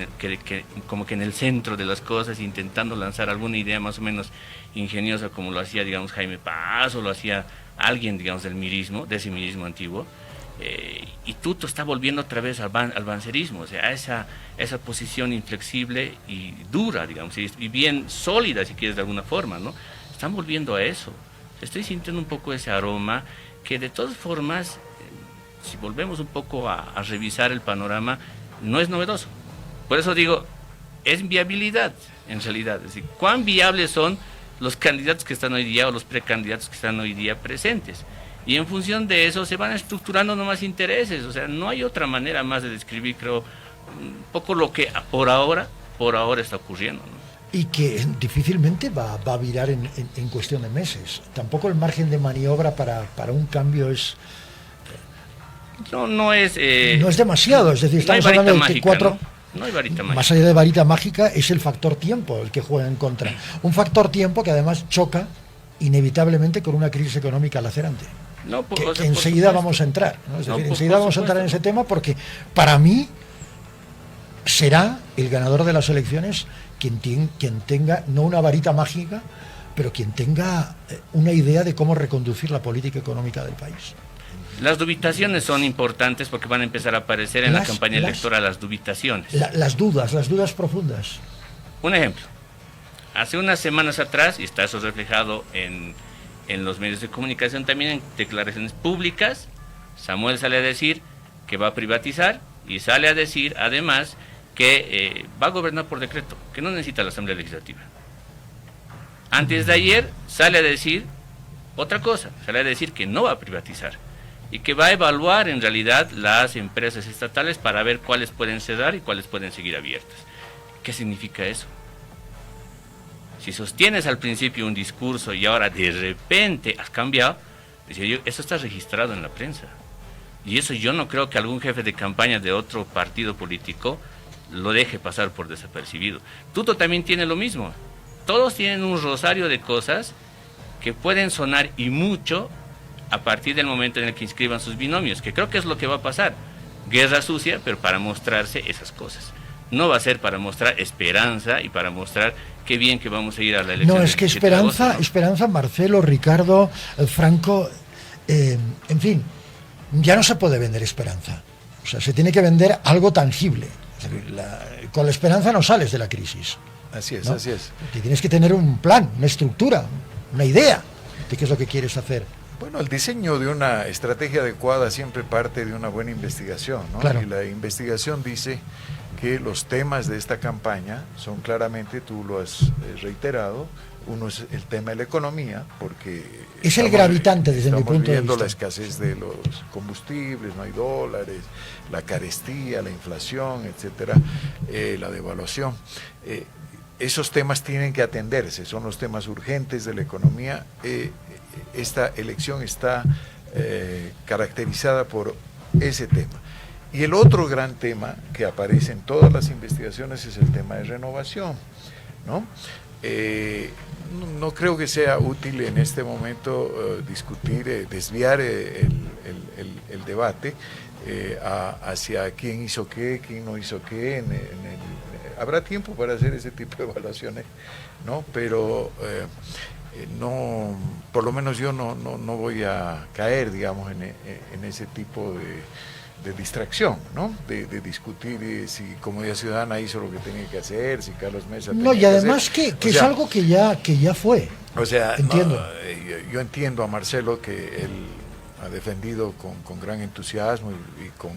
como que en el centro de las cosas, intentando lanzar alguna idea más o menos ingeniosa, como lo hacía, digamos, Jaime Paz, o lo hacía alguien, digamos, del mirismo, de ese mirismo antiguo. Y Tuto está volviendo otra vez al bancerismo, o sea, a esa posición inflexible y dura, digamos, y bien sólida, si quieres, de alguna forma, ¿no? Están volviendo a eso. Estoy sintiendo un poco ese aroma que, de todas formas, si volvemos un poco a revisar el panorama, no es novedoso. Por eso digo, es viabilidad, en realidad. Es decir, ¿cuán viables son los candidatos que están hoy día o los precandidatos que están hoy día presentes? Y en función de eso se van estructurando nomás intereses. O sea, no hay otra manera más de describir, creo, un poco lo que por ahora está ocurriendo, ¿no? Y que difícilmente va a virar en cuestión de meses. Tampoco el margen de maniobra para un cambio es... No es demasiado, es decir, no hay estamos hablando de varita que mágica, ¿no? No hay varita mágica. Más allá de varita mágica, es el factor tiempo el que juega en contra. Un factor tiempo que además choca inevitablemente con una crisis económica lacerante. No, Que o sea, enseguida por vamos a entrar, ¿no? Es decir, No, enseguida por vamos a entrar en supuesto. ese tema, porque para mí será el ganador de las elecciones quien tenga, no una varita mágica, pero quien tenga una idea de cómo reconducir la política económica del país. Las dubitaciones son importantes porque van a empezar a aparecer en la campaña electoral, las dubitaciones. Las dudas profundas. Un ejemplo. Hace unas semanas atrás, y está eso reflejado en los medios de comunicación, también en declaraciones públicas, Samuel sale a decir que va a privatizar y sale a decir, además, que va a gobernar por decreto, que no necesita la Asamblea Legislativa. Antes de ayer sale a decir otra cosa, sale a decir que no va a privatizar y que va a evaluar en realidad las empresas estatales para ver cuáles pueden cerrar y cuáles pueden seguir abiertas. ¿Qué significa eso? Si sostienes al principio un discurso y ahora de repente has cambiado, decía yo, eso está registrado en la prensa. Y eso yo no creo que algún jefe de campaña de otro partido político lo deje pasar por desapercibido. Tuto también tiene lo mismo. Todos tienen un rosario de cosas que pueden sonar y mucho a partir del momento en el que inscriban sus binomios, que creo que es lo que va a pasar. Guerra sucia, pero para mostrarse esas cosas. No va a ser para mostrar esperanza y para mostrar qué bien que vamos a ir a la elección. No, es que esperanza, Marcelo, Ricardo, Franco, en fin, ya no se puede vender esperanza. O sea, se tiene que vender algo tangible. Es decir, con la esperanza no sales de la crisis. Así es, ¿no? así es. Que tienes que tener un plan, una estructura, una idea de qué es lo que quieres hacer. Bueno, el diseño de una estrategia adecuada siempre parte de una buena investigación, ¿no? Claro. Y la investigación dice que los temas de esta campaña son claramente, tú lo has reiterado, uno es el tema de la economía, porque es el gravitante desde mi punto de vista. vista. La escasez de los combustibles, no hay dólares, la carestía, la inflación, etcétera, la devaluación. Esos temas tienen que atenderse, son los temas urgentes de la economía. Esta elección está caracterizada por ese tema. Y el otro gran tema que aparece en todas las investigaciones es el tema de renovación, ¿no? No creo que sea útil en este momento discutir, desviar el debate hacia quién hizo qué, quién no hizo qué. Habrá tiempo para hacer ese tipo de evaluaciones, ¿no? Pero no, por lo menos yo no voy a caer, digamos, en ese tipo de distracción, ¿no? De discutir si Comunidad Ciudadana hizo lo que tenía que hacer, si Carlos Mesa tenía No, y además que que es algo que ya fue. O sea, entiendo. Yo entiendo a Marcelo que él ha defendido con gran entusiasmo y con,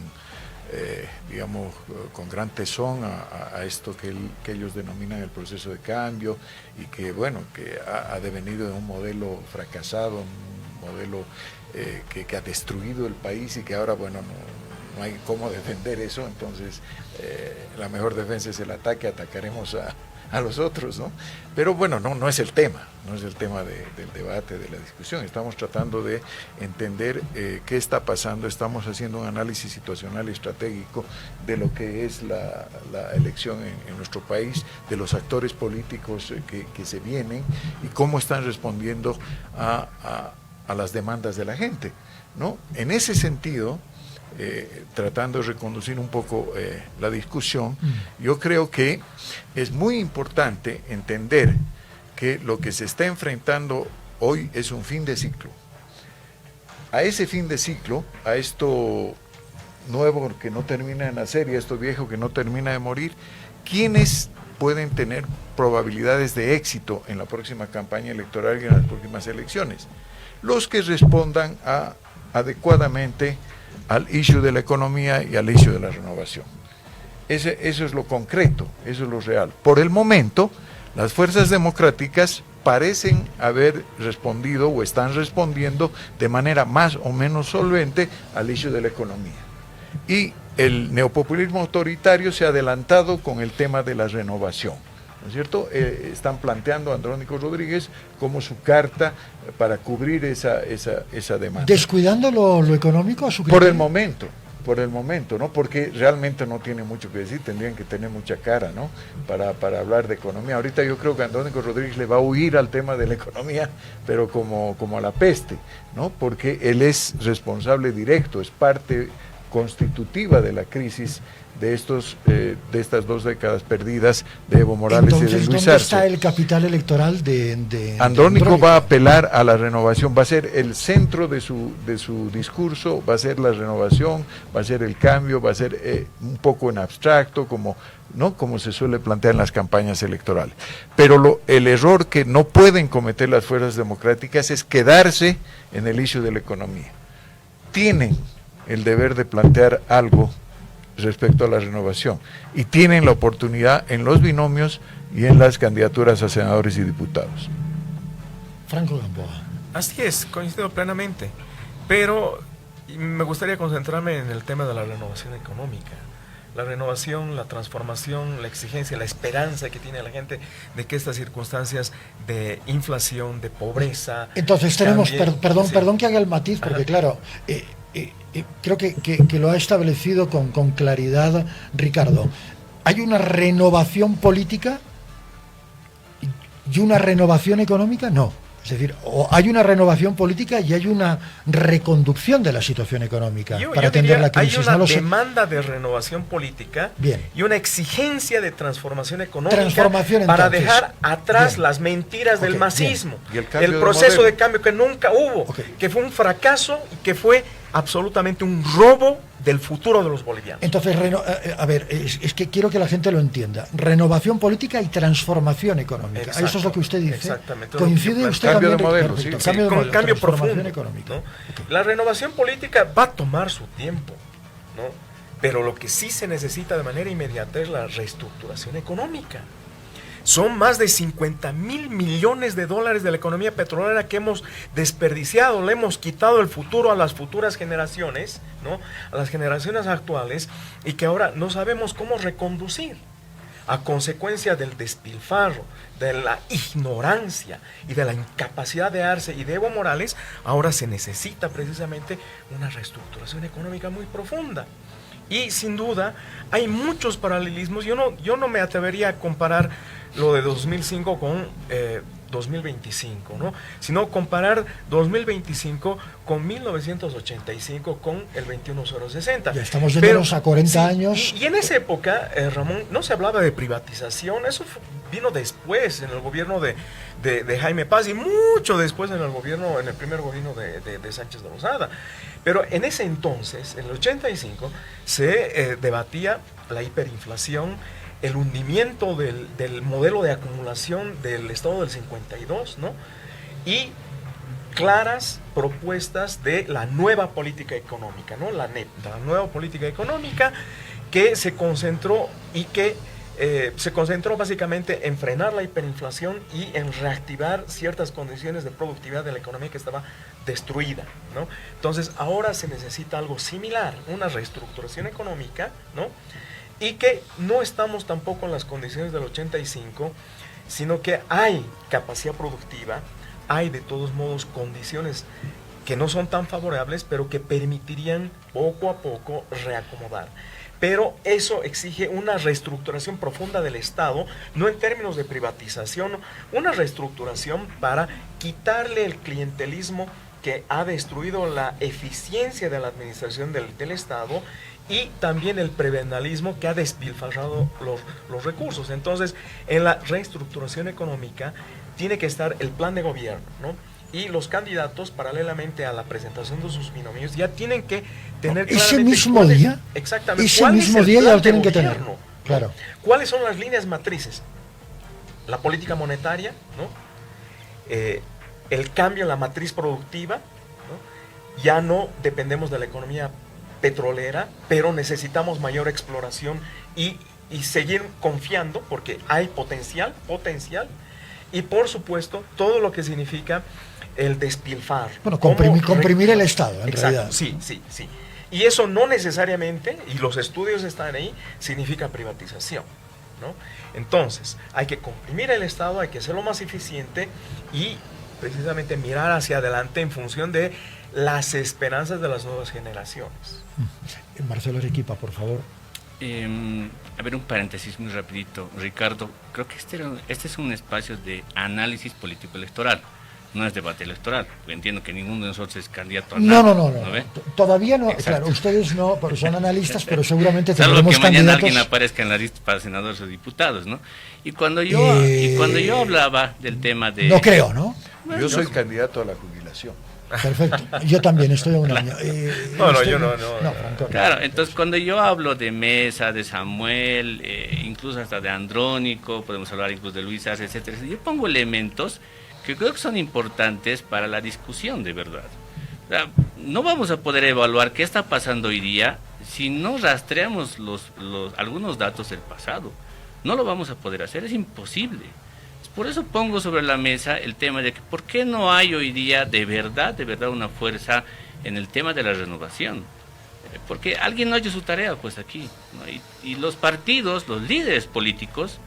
digamos, con gran tesón a esto que ellos denominan el proceso de cambio, y que, bueno, que ha devenido de un modelo fracasado, un modelo que ha destruido el país y que ahora, bueno, no hay cómo defender eso. Entonces la mejor defensa es el ataque, atacaremos a los otros, ¿no? Pero bueno, no es el tema, no es el tema del debate, de la discusión. Estamos tratando de entender qué está pasando, estamos haciendo un análisis situacional y estratégico de lo que es la elección en nuestro país, de los actores políticos que se vienen y cómo están respondiendo a las demandas de la gente, ¿no? En ese sentido, tratando de reconducir un poco la discusión, yo creo que es muy importante entender que lo que se está enfrentando hoy es un fin de ciclo. A ese fin de ciclo, a esto nuevo que no termina de nacer y a esto viejo que no termina de morir, ¿quiénes pueden tener probabilidades de éxito en la próxima campaña electoral y en las próximas elecciones? Los que respondan adecuadamente al issue de la economía y al issue de la renovación. Eso es lo concreto, eso es lo real. Por el momento, las fuerzas democráticas parecen haber respondido o están respondiendo de manera más o menos solvente al issue de la economía. Y el neopopulismo autoritario se ha adelantado con el tema de la renovación, ¿no es cierto? Están planteando a Andrónico Rodríguez como su carta para cubrir esa demanda. ¿Descuidando lo económico a su criterio? Por el momento, ¿no? Porque realmente no tiene mucho que decir, tendrían que tener mucha cara, ¿no? Para hablar de economía. Ahorita yo creo que Andrónico Rodríguez le va a huir al tema de la economía, pero como a la peste, ¿no? Porque él es responsable directo, es parte constitutiva de la crisis de estas 2 décadas perdidas de Evo Morales. Entonces, y de Luis ¿dónde Arce. está el capital electoral de Andrónico va a apelar a la renovación, va a ser el centro de su discurso, va a ser la renovación, va a ser el cambio, va a ser un poco en abstracto, como se suele plantear en las campañas electorales. Pero el error que no pueden cometer las fuerzas democráticas es quedarse en el issue de la economía. Tienen el deber de plantear algo respecto a la renovación y tienen la oportunidad en los binomios y en las candidaturas a senadores y diputados. Franco Gamboa. Así es, coincido plenamente, pero me gustaría concentrarme en el tema de la renovación económica. La renovación, la transformación, la exigencia, la esperanza que tiene la gente de que estas circunstancias de inflación, de pobreza... Entonces tenemos, también, perdón que haga el matiz, porque claro, creo que lo ha establecido con claridad Ricardo. Hay una renovación política y una renovación económica, no. Es decir, o hay una renovación política y hay una reconducción de la situación económica para atender la crisis. Hay una demanda de renovación política. Bien. Y una exigencia de transformación económica para dejar atrás las mentiras del masismo, el proceso de cambio que nunca hubo, que fue un fracaso y que fue absolutamente un robo del futuro de los bolivianos. Entonces, a ver, es que quiero que la gente lo entienda. Renovación política y transformación económica. Exacto, eso es lo que usted dice. Exactamente. ¿Coincide usted cambio también? De modelo, perfecto, sí. Cambio de modelo, cambio transformación profundo, económica. ¿no? Okay. La renovación política va a tomar su tiempo, ¿no? Pero lo que sí se necesita de manera inmediata es la reestructuración económica. Son más de 50,000 millones de dólares de la economía petrolera que hemos desperdiciado, le hemos quitado el futuro a las futuras generaciones, ¿no? A las generaciones actuales, y que ahora no sabemos cómo reconducir. A consecuencia del despilfarro, de la ignorancia y de la incapacidad de Arce y de Evo Morales, ahora se necesita precisamente una reestructuración económica muy profunda. Y sin duda hay muchos paralelismos. Yo no me atrevería a comparar lo de 2005 con 2025, ¿no? Sino comparar 2025 con 1985 con el 21060. Ya estamos yéndonos a 40 años. Y en esa época, Ramón, no se hablaba de privatización, eso vino después, en el gobierno de Jaime Paz y mucho después en el primer gobierno de Sánchez de Lozada. Pero en ese entonces, en el 85, se debatía la hiperinflación, el hundimiento del modelo de acumulación del Estado del 52, ¿no? Y claras propuestas de la nueva política económica, ¿no? La NEP, la nueva política económica que se concentró básicamente en frenar la hiperinflación y en reactivar ciertas condiciones de productividad de la economía que estaba destruida, ¿no? Entonces ahora se necesita algo similar, una reestructuración económica, ¿no? y que no estamos tampoco en las condiciones del 85, sino que hay capacidad productiva, hay de todos modos condiciones que no son tan favorables, pero que permitirían poco a poco reacomodar. Pero eso exige una reestructuración profunda del Estado, no en términos de privatización, una reestructuración para quitarle el clientelismo que ha destruido la eficiencia de la administración del Estado, y también el prebenalismo que ha despilfarrado los recursos. Entonces, en la reestructuración económica tiene que estar el plan de gobierno, ¿no? Y los candidatos, paralelamente a la presentación de sus binomios, ya tienen que tener ese mismo día. Exactamente. Ese mismo día ya lo tienen que tener. Claro. ¿Cuáles son las líneas matrices? La política monetaria, ¿no? El cambio en la matriz productiva, ¿no? Ya no dependemos de la economía petrolera, pero necesitamos mayor exploración y seguir confiando porque hay potencial, y por supuesto todo lo que significa el despilfar. Bueno, comprimir el Estado, en exacto, realidad. Sí. Y eso no necesariamente, y los estudios están ahí, significa privatización, ¿no? Entonces, hay que comprimir el Estado, hay que hacerlo más eficiente y precisamente mirar hacia adelante en función de las esperanzas de las nuevas generaciones. Marcelo Arequipa, por favor. A ver, un paréntesis muy rapidito, Ricardo. Creo que este es un espacio de análisis político-electoral, no es debate electoral, porque entiendo que ninguno de nosotros es candidato a nada. No. Todavía no. Exacto. Claro, ustedes no, porque son analistas, pero seguramente salvo tendremos que mañana candidatos. alguien aparezca en la lista para senadores o diputados, ¿no? Y cuando yo hablaba del tema de... No creo, ¿no? Yo soy candidato a la jubilación. Perfecto. Yo también estoy a un año. Yo no. Franco, Claro, entonces cuando yo hablo de Mesa, de Samuel, incluso hasta de Andrónico, podemos hablar incluso de Luis Arce, etcétera, yo pongo elementos que creo que son importantes para la discusión de verdad. O sea, no vamos a poder evaluar qué está pasando hoy día si no rastreamos algunos datos del pasado. No lo vamos a poder hacer, es imposible. Por eso pongo sobre la mesa el tema de que por qué no hay hoy día de verdad una fuerza en el tema de la renovación. Porque alguien no ha hecho su tarea pues aquí, ¿no? Y los partidos, los líderes políticos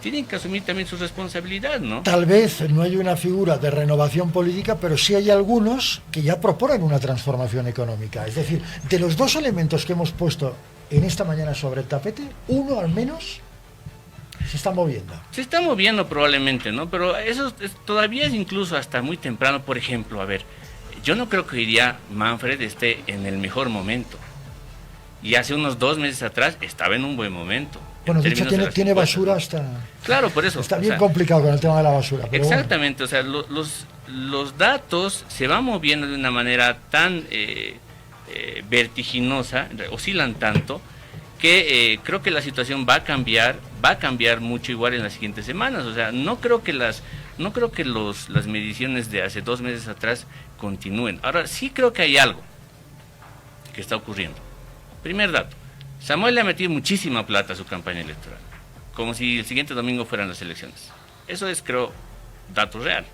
tienen que asumir también su responsabilidad, ¿no? Tal vez no hay una figura de renovación política, pero sí hay algunos que ya proponen una transformación económica. Es decir, de los dos elementos que hemos puesto en esta mañana sobre el tapete, uno al menos se está moviendo. Se está moviendo probablemente, ¿no? Pero eso todavía es incluso hasta muy temprano. Por ejemplo, a ver, yo no creo que hoy día Manfred esté en el mejor momento. Y hace unos 2 meses atrás estaba en un buen momento. Bueno, de hecho tiene basura hasta... Claro, por eso. Está bien complicado con el tema de la basura. Pero exactamente, bueno. O sea, los datos se van moviendo de una manera tan vertiginosa, oscilan tanto, que creo que la situación va a cambiar mucho igual en las siguientes semanas. O sea, no creo que las mediciones de hace 2 meses atrás continúen. Ahora, sí creo que hay algo que está ocurriendo. Primer dato, Samuel le ha metido muchísima plata a su campaña electoral, como si el siguiente domingo fueran las elecciones. Eso es, creo, dato real.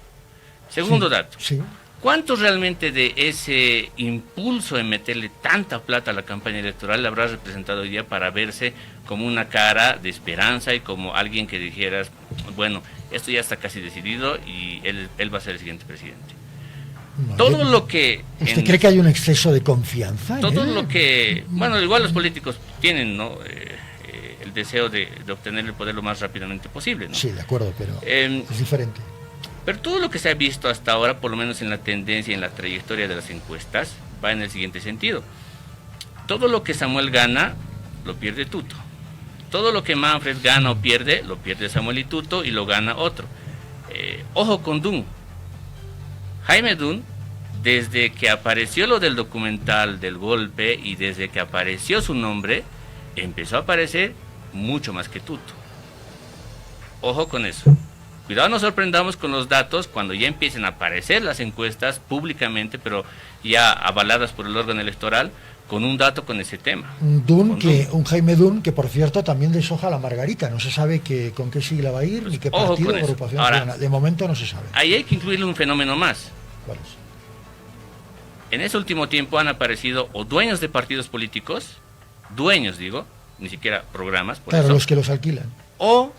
Segundo dato, sí. ¿Cuánto realmente de ese impulso de meterle tanta plata a la campaña electoral le habrá representado hoy día para verse como una cara de esperanza y como alguien que dijeras, bueno, esto ya está casi decidido y él va a ser el siguiente presidente? No, todo lo que... ¿Usted cree que hay un exceso de confianza? Todo lo que... Bueno, igual los políticos tienen, ¿no? El deseo de obtener el poder lo más rápidamente posible, ¿no? Sí, de acuerdo, pero es diferente. Pero todo lo que se ha visto hasta ahora, por lo menos en la tendencia y en la trayectoria de las encuestas, va en el siguiente sentido. Todo lo que Samuel gana, lo pierde Tuto. Todo lo que Manfred gana o pierde, lo pierde Samuel y Tuto y lo gana otro. Ojo con Dunn. Jaime Dunn, desde que apareció lo del documental del golpe y desde que apareció su nombre, empezó a aparecer mucho más que Tuto. Ojo con eso. Cuidado, no sorprendamos con los datos cuando ya empiecen a aparecer las encuestas públicamente, pero ya avaladas por el órgano electoral, con un dato con ese tema. Un Jaime Dunn que, por cierto, también deshoja la Margarita. No se sabe con qué sigla va a ir, ni qué partido o agrupación. Ahora, de momento no se sabe. Ahí hay que incluirle un fenómeno más. ¿Cuál es? En ese último tiempo han aparecido o dueños de partidos políticos, dueños digo, ni siquiera programas, por Claro, eso, los que los alquilan. o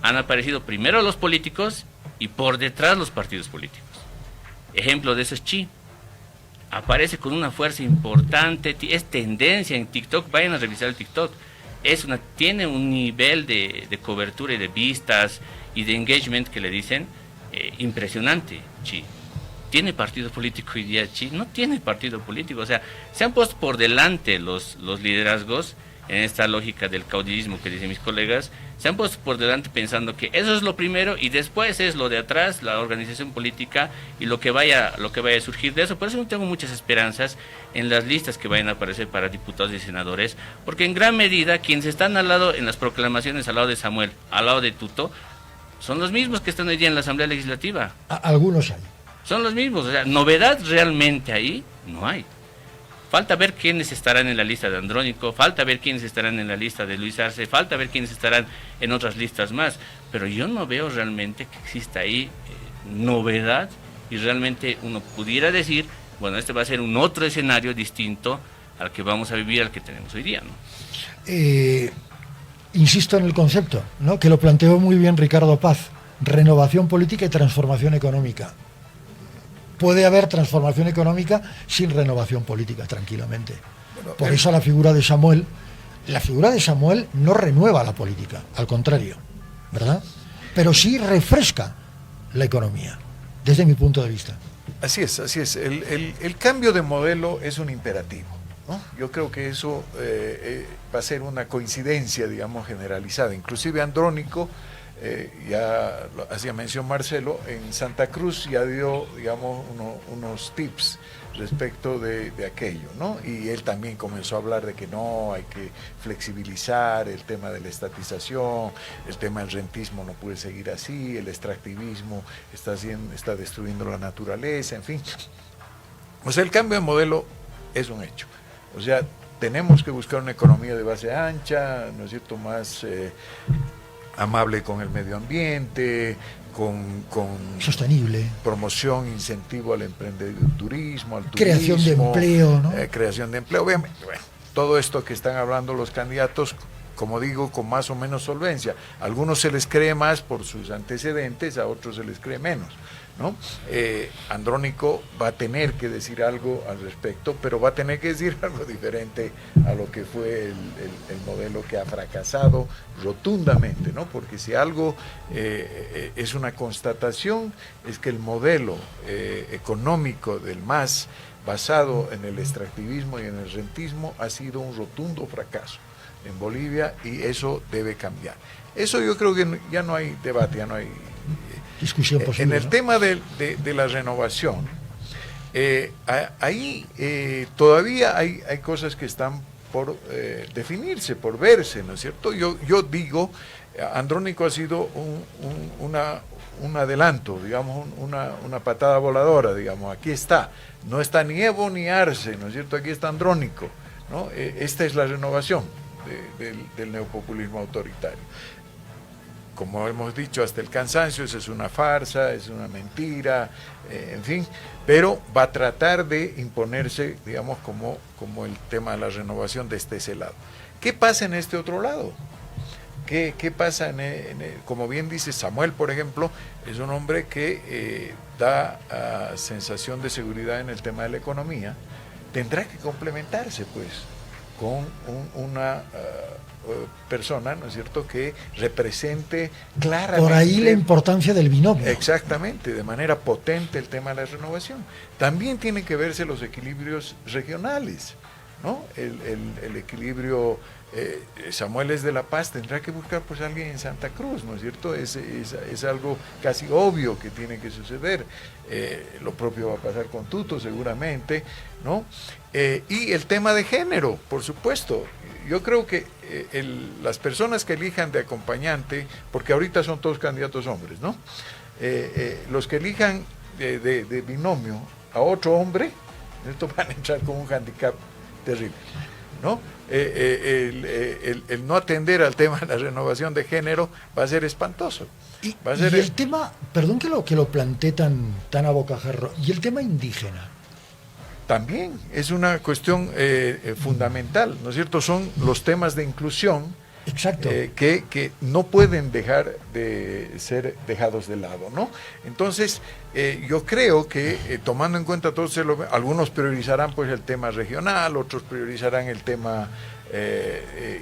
han aparecido primero los políticos y por detrás los partidos políticos. Ejemplo de eso es Chi. Aparece con una fuerza importante, es tendencia en TikTok, vayan a revisar el TikTok. Tiene un nivel de cobertura y de vistas y de engagement que le dicen impresionante, Chi. ¿Tiene partido político hoy día Chi? No tiene partido político, o sea, se han puesto por delante los liderazgos en esta lógica del caudillismo que dicen mis colegas, se han puesto por delante pensando que eso es lo primero y después es lo de atrás, la organización política y lo que vaya a surgir de eso. Por eso no tengo muchas esperanzas en las listas que vayan a aparecer para diputados y senadores, porque en gran medida quienes están al lado, en las proclamaciones al lado de Samuel, al lado de Tuto, son los mismos que están hoy día en la Asamblea Legislativa. Algunos hay. Son los mismos, o sea, novedad realmente ahí no hay. Falta ver quiénes estarán en la lista de Andrónico, falta ver quiénes estarán en la lista de Luis Arce, falta ver quiénes estarán en otras listas más, pero yo no veo realmente que exista ahí novedad y realmente uno pudiera decir, bueno, este va a ser un otro escenario distinto al que vamos a vivir, al que tenemos hoy día, ¿no? Insisto en el concepto, ¿no?, que lo planteó muy bien Ricardo Paz: renovación política y transformación económica. Puede haber transformación económica sin renovación política, tranquilamente. Por eso la figura de Samuel no renueva la política, al contrario, ¿verdad? Pero sí refresca la economía, desde mi punto de vista. Así es, así es. El cambio de modelo es un imperativo, ¿no? Yo creo que eso va a ser una coincidencia, digamos, generalizada. Inclusive Andrónico, ya lo hacía mención Marcelo, en Santa Cruz ya dio, digamos, unos tips respecto de aquello, ¿no? Y él también comenzó a hablar de que no, hay que flexibilizar el tema de la estatización, el tema del rentismo no puede seguir así, el extractivismo está destruyendo la naturaleza, en fin. O sea, el cambio de modelo es un hecho. O sea, tenemos que buscar una economía de base ancha, ¿no es cierto?, más amable con el medio ambiente, con sostenible, promoción, incentivo al emprendedurismo, al turismo, creación de empleo, ¿no? Creación de empleo, obviamente. Bueno, todo esto que están hablando los candidatos, como digo, con más o menos solvencia. A algunos se les cree más por sus antecedentes, a otros se les cree menos, ¿no? Andrónico va a tener que decir algo al respecto, pero va a tener que decir algo diferente a lo que fue el modelo que ha fracasado rotundamente, ¿no? Porque si algo es una constatación, es que el modelo económico del MAS, basado en el extractivismo y en el rentismo, ha sido un rotundo fracaso en Bolivia y eso debe cambiar. Eso yo creo que ya no hay debate, ya no hay discusión posible. En el ¿no? tema de la renovación, ahí todavía hay cosas que están por definirse, por verse, ¿no es cierto? Yo digo, Andrónico ha sido un adelanto, digamos, una patada voladora, digamos, aquí está, no está ni Evo ni Arce, ¿no es cierto? Aquí está Andrónico, ¿no? Esta es la renovación del neopopulismo autoritario. Como hemos dicho hasta el cansancio, eso es una farsa, es una mentira, en fin, pero va a tratar de imponerse, digamos, como el tema de la renovación desde ese lado. ¿Qué pasa en este otro lado? ¿Qué pasa como bien dice Samuel, por ejemplo, es un hombre que da sensación de seguridad en el tema de la economía? Tendrá que complementarse, pues, con una persona, ¿no es cierto?, que represente claramente... Por ahí la importancia del binomio. Exactamente, de manera potente el tema de la renovación. También tienen que verse los equilibrios regionales, ¿no? El equilibrio... Samuel es de La Paz, tendrá que buscar pues alguien en Santa Cruz, ¿no es cierto? Es algo casi obvio que tiene que suceder. Lo propio va a pasar con Tuto seguramente, ¿no? Y el tema de género, por supuesto. Yo creo que las personas que elijan de acompañante, porque ahorita son todos candidatos hombres, ¿no? Los que elijan de binomio a otro hombre, esto van a entrar con un handicap terrible, ¿no? El no atender al tema de la renovación de género va a ser espantoso. Y el tema, perdón que lo plantee tan a bocajarro, y el tema indígena. también es una cuestión fundamental, ¿no es cierto? Son los temas de inclusión. Exacto. Que no pueden dejar de ser dejados de lado, ¿no? Entonces, yo creo que tomando en cuenta todo eso, algunos priorizarán pues el tema regional, otros priorizarán el tema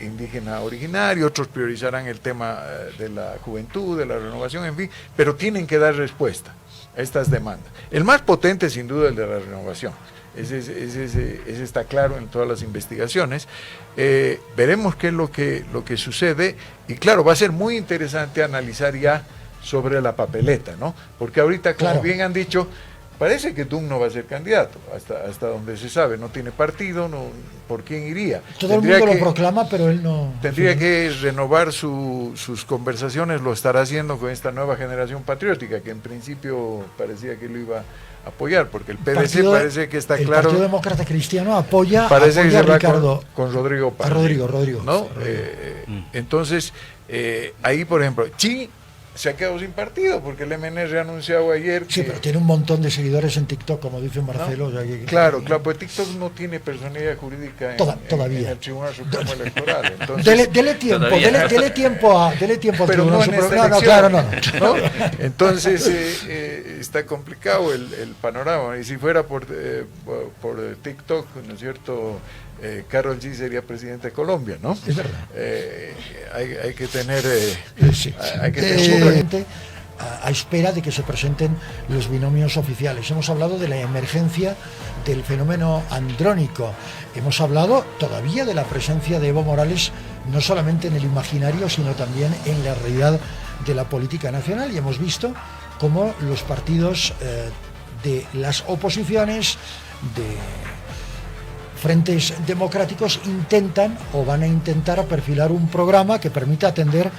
indígena originario, otros priorizarán el tema de la juventud, de la renovación, en fin, pero tienen que dar respuesta a estas demandas. El más potente, sin duda, el de la renovación. Ese está claro en todas las investigaciones. Veremos qué es lo que sucede, y claro, va a ser muy interesante analizar ya sobre la papeleta, ¿no? Porque ahorita, como bien han dicho, parece que Dum no va a ser candidato, hasta donde se sabe, no tiene partido, no, ¿por quién iría? Todo el mundo lo proclama, pero él no... Tendría que renovar sus conversaciones, lo estará haciendo con esta nueva generación patriótica, que en principio parecía que lo iba a apoyar, porque el PDC parece que está claro... El Partido Demócrata Cristiano apoya a Ricardo... Con Rodrigo Paz. Rodrigo. ¿No? Entonces, ahí, por ejemplo, Chi se ha quedado sin partido, porque el MN reanunció ayer que... Sí, pero tiene un montón de seguidores en TikTok, como dice Marcelo. ¿No? O sea, claro, pues TikTok no tiene personalidad jurídica todavía en el Tribunal Supremo Electoral. Entonces, dele tiempo al Tribunal Supremo. No, claro, no. Entonces, está complicado el panorama. Y si fuera por TikTok, ¿no es cierto?, Karol G sería presidente de Colombia, ¿no? Es verdad. Hay que tener... simplemente a espera de que se presenten los binomios oficiales. Hemos hablado de la emergencia del fenómeno andrónico. Hemos hablado todavía de la presencia de Evo Morales, no solamente en el imaginario, sino también en la realidad de la política nacional. Y hemos visto cómo los partidos de las oposiciones, de frentes democráticos, intentan o van a intentar perfilar un programa que permita atender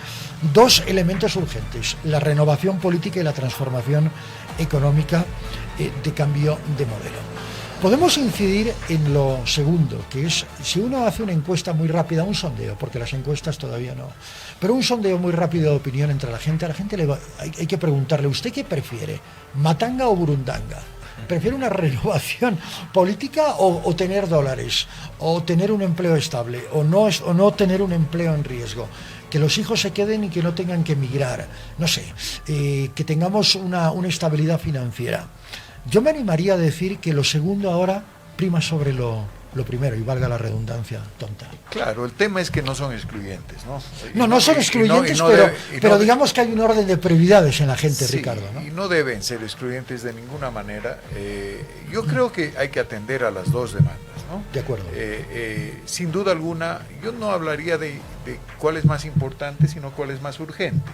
dos elementos urgentes: la renovación política y la transformación económica de cambio de modelo. Podemos incidir en lo segundo, que es, si uno hace una encuesta muy rápida, un sondeo, porque las encuestas todavía no, pero un sondeo muy rápido de opinión entre la gente, hay que preguntarle: ¿usted qué prefiere, matanga o burundanga? ¿Prefiere una renovación política o tener dólares, o tener un empleo estable, o no tener un empleo en riesgo? Que los hijos se queden y que no tengan que emigrar, no sé, que tengamos una estabilidad financiera. Yo me animaría a decir que lo segundo ahora prima sobre lo primero, y valga la redundancia tonta. Claro, el tema es que no son excluyentes, ¿no? No son excluyentes, pero digamos que hay un orden de prioridades en la gente, sí, Ricardo, ¿no? Y no deben ser excluyentes de ninguna manera. Yo creo que hay que atender a las dos demandas, ¿no? De acuerdo. Sin duda alguna, yo no hablaría de cuál es más importante, sino cuál es más urgente.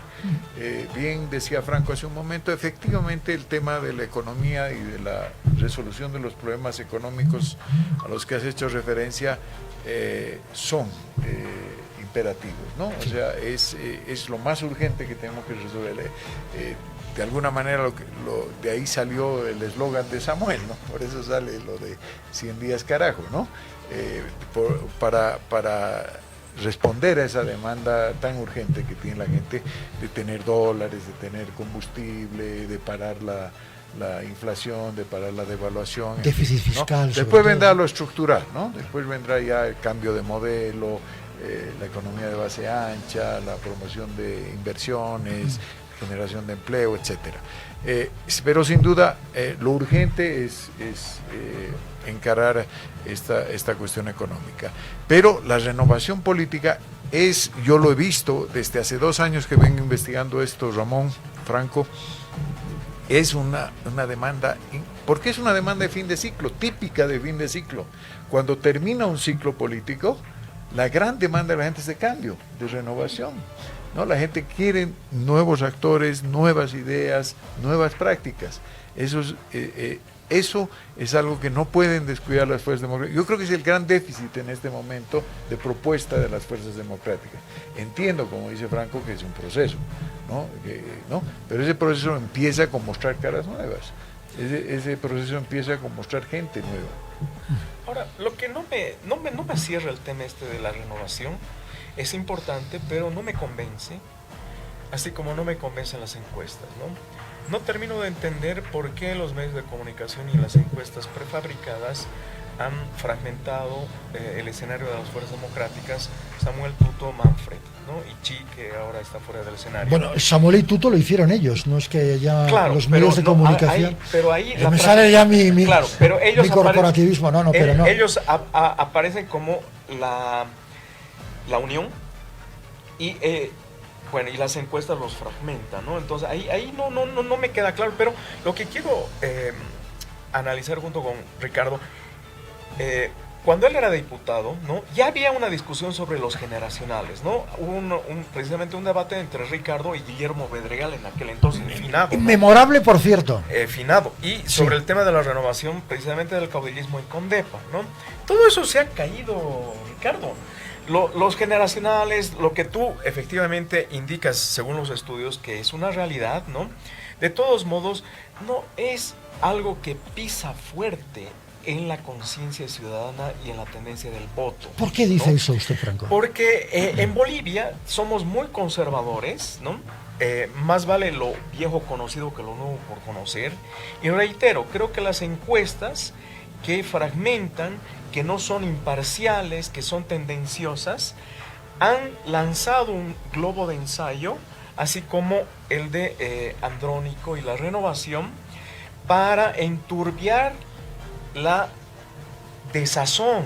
Bien decía Franco hace un momento, efectivamente el tema de la economía y de la resolución de los problemas económicos a los que has hecho referencia son imperativos, ¿no? O sea, es lo más urgente que tenemos que resolver. De alguna manera de ahí salió el eslogan de Samuel, ¿no? Por eso sale lo de 100 días carajo, ¿no? Para responder a esa demanda tan urgente que tiene la gente de tener dólares, de tener combustible, de parar la inflación, de parar la devaluación, déficit fiscal, ¿no? Después vendrá lo estructural, ¿no? Después vendrá ya el cambio de modelo, la economía de base ancha, la promoción de inversiones, generación de empleo, etcétera. Pero sin duda lo urgente es encarar esta cuestión económica. Pero la renovación política yo lo he visto desde hace 2 años que vengo investigando esto, Ramón, Franco, es una demanda, porque es una demanda de fin de ciclo, típica de fin de ciclo. Cuando termina un ciclo político, la gran demanda de la gente es de cambio, de renovación, ¿no? La gente quiere nuevos actores, nuevas ideas, nuevas prácticas. Eso es algo que no pueden descuidar las fuerzas democráticas. Yo creo que es el gran déficit en este momento de propuesta de las fuerzas democráticas. Entiendo, como dice Franco, que es un proceso, ¿no? Pero ese proceso empieza con mostrar caras nuevas. Ese proceso empieza con mostrar gente nueva. Ahora, lo que no me cierra el tema de la renovación es importante, pero no me convence, así como no me convencen las encuestas, ¿no? no termino de entender por qué los medios de comunicación y las encuestas prefabricadas han fragmentado el escenario de las fuerzas democráticas, Samuel Tuto, Manfred, ¿no? Y Chi, que ahora está fuera del escenario. Bueno, Samuel y Tuto lo hicieron ellos, no es que ya claro, los medios de comunicación... pero ahí me sale ya mi corporativismo, pero no. Ellos aparecen como la unión y... bueno, y las encuestas los fragmentan, ¿no? Entonces ahí no me queda claro, pero lo que quiero analizar junto con Ricardo, cuando él era diputado, ¿no? Ya había una discusión sobre los generacionales, ¿no? Hubo precisamente un debate entre Ricardo y Guillermo Bedregal en aquel entonces, finado, ¿no? Memorable, por cierto. Finado. Y sobre el tema de la renovación, precisamente del caudillismo en Condepa, ¿no? Todo eso se ha caído, Ricardo. Los generacionales, lo que tú efectivamente indicas según los estudios que es una realidad, ¿no? De todos modos, no es algo que pisa fuerte en la conciencia ciudadana y en la tendencia del voto. ¿Por qué dice ¿no? eso usted, Franco? Porque en Bolivia somos muy conservadores, ¿no? Más vale lo viejo conocido que lo nuevo por conocer. Y reitero, creo que las encuestas que fragmentan, que no son imparciales, que son tendenciosas, han lanzado un globo de ensayo, así como el de Andrónico y la renovación, para enturbiar la desazón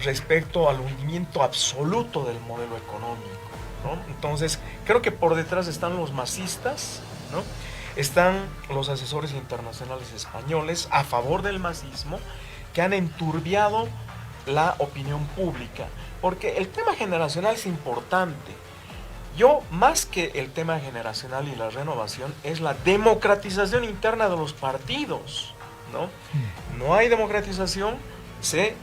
respecto al hundimiento absoluto del modelo económico, ¿no? Entonces, creo que por detrás están los masistas, ¿no? Están los asesores internacionales españoles a favor del masismo, que han enturbiado la opinión pública, porque el tema generacional es importante. Yo, más que el tema generacional y la renovación, es la democratización interna de los partidos, ¿no? No hay democratización, se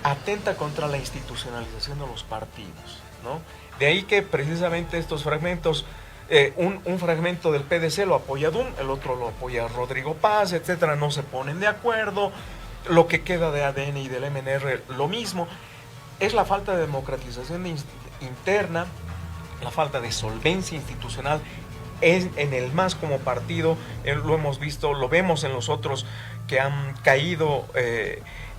atenta contra la institucionalización de los partidos, ¿no? De ahí que precisamente estos fragmentos, un fragmento del PDC lo apoya DUM, el otro lo apoya Rodrigo Paz, etcétera, no se ponen de acuerdo. Lo que queda de ADN y del MNR, lo mismo. Es la falta de democratización interna, la falta de solvencia institucional en el MAS como partido. Lo hemos visto, lo vemos en los otros que han caído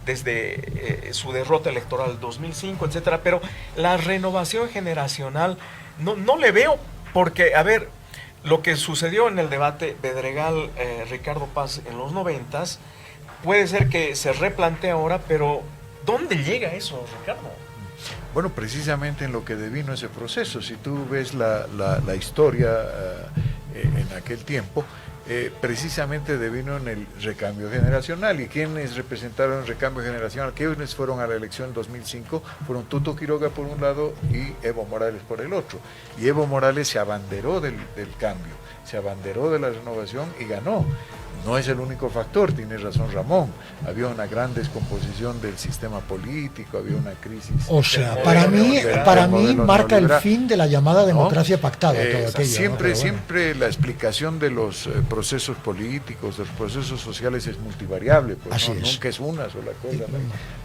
desde su derrota electoral 2005, etcétera. Pero la renovación generacional no le veo, porque, a ver, lo que sucedió en el debate Bedregal, Ricardo Paz en los 90s, puede ser que se replantee ahora, pero ¿dónde llega eso, Ricardo? Bueno, precisamente en lo que devino ese proceso. Si tú ves la historia en aquel tiempo, precisamente devino en el recambio generacional. ¿Y quiénes representaron el recambio generacional? ¿Quiénes fueron a la elección en 2005? Fueron Tuto Quiroga por un lado y Evo Morales por el otro. Y Evo Morales se abanderó del cambio, se abanderó de la renovación y ganó. No es el único factor, tiene razón Ramón. Había una gran descomposición del sistema político, había una crisis. O sea, para mí marca el fin de la llamada democracia pactada. Todo aquello, siempre la explicación de los procesos políticos, de los procesos sociales es multivariable, pues nunca es una sola cosa. ¿No?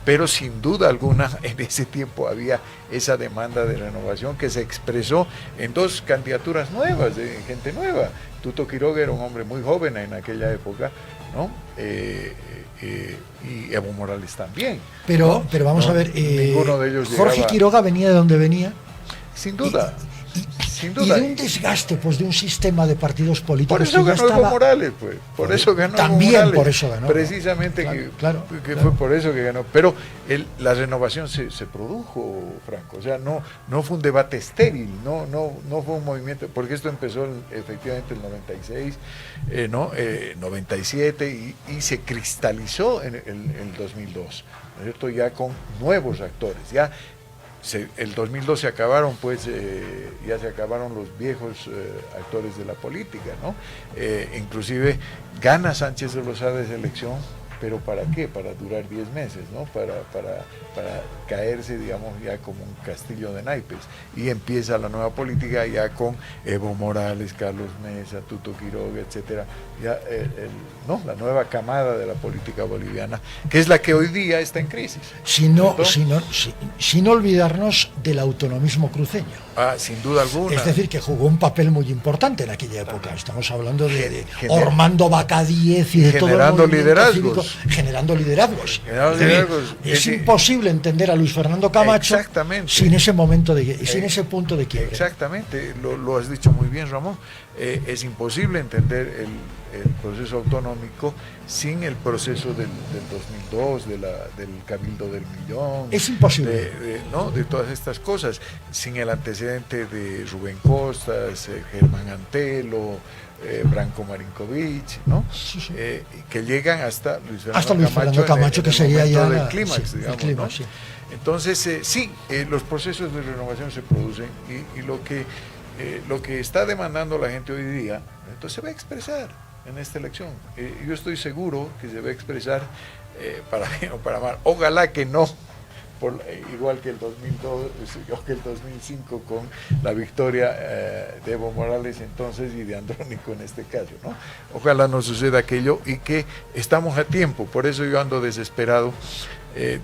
Pero sin duda alguna en ese tiempo había esa demanda de renovación que se expresó en dos candidaturas nuevas, de gente nueva. Tuto Quiroga era un hombre muy joven en aquella época, ¿no? Y Evo Morales también. Pero vamos a ver, ninguno de ellos Jorge llegaba... Quiroga venía de donde venía. Sin duda. Sin duda. Y de un desgaste, pues, de un sistema de partidos políticos. Por eso ganó Evo Morales, pues. Por eso ganó también Evo Morales. Por eso ganó. Precisamente claro, fue por eso que ganó. Pero la renovación se produjo, Franco. O sea, no fue un debate estéril, no fue un movimiento, porque esto empezó efectivamente en el 96, 97 y se cristalizó en el 2002, ¿no es cierto? Ya con nuevos actores, ya. El 2002 se acabaron, pues, ya se acabaron los viejos actores de la política, ¿no? Inclusive gana Sánchez de Lozada esa elección, pero ¿para qué? Para durar 10 meses, ¿no? Para caerse, digamos, ya como un castillo de naipes. Y empieza la nueva política ya con Evo Morales, Carlos Mesa, Tuto Quiroga, etcétera. Ya ¿no? La nueva camada de la política boliviana, que es la que hoy día está en crisis. Sin olvidarnos del autonomismo cruceño. Sin duda alguna. Es decir, que jugó un papel muy importante en aquella época. Estamos hablando de Ormando Bacadíez y de todo el movimiento cívico, generando liderazgos. Es imposible entender a Luis Fernando Camacho sin ese momento sin ese punto de quiebre. Exactamente, lo has dicho muy bien, Ramón. Es imposible entender el proceso autonómico sin el proceso del 2002, del Cabildo del Millón. Es imposible. De todas estas cosas, sin el antecedente de Rubén Costas, Germán Antelo, Branko Marinkovic, ¿no? Sí. Que llegan hasta Luis Fernando Camacho, que sería ya el clímax, digamos, el clímax, ¿no? sí. Entonces, los procesos de renovación se producen y lo que está demandando la gente hoy día, entonces se va a expresar en esta elección. Yo estoy seguro que se va a expresar para bien o para mal. Ojalá que no, igual que el 2002 o que el 2005 con la victoria de Evo Morales entonces y de Andrónico en este caso, ¿no? Ojalá no suceda aquello y que estamos a tiempo. Por eso yo ando desesperado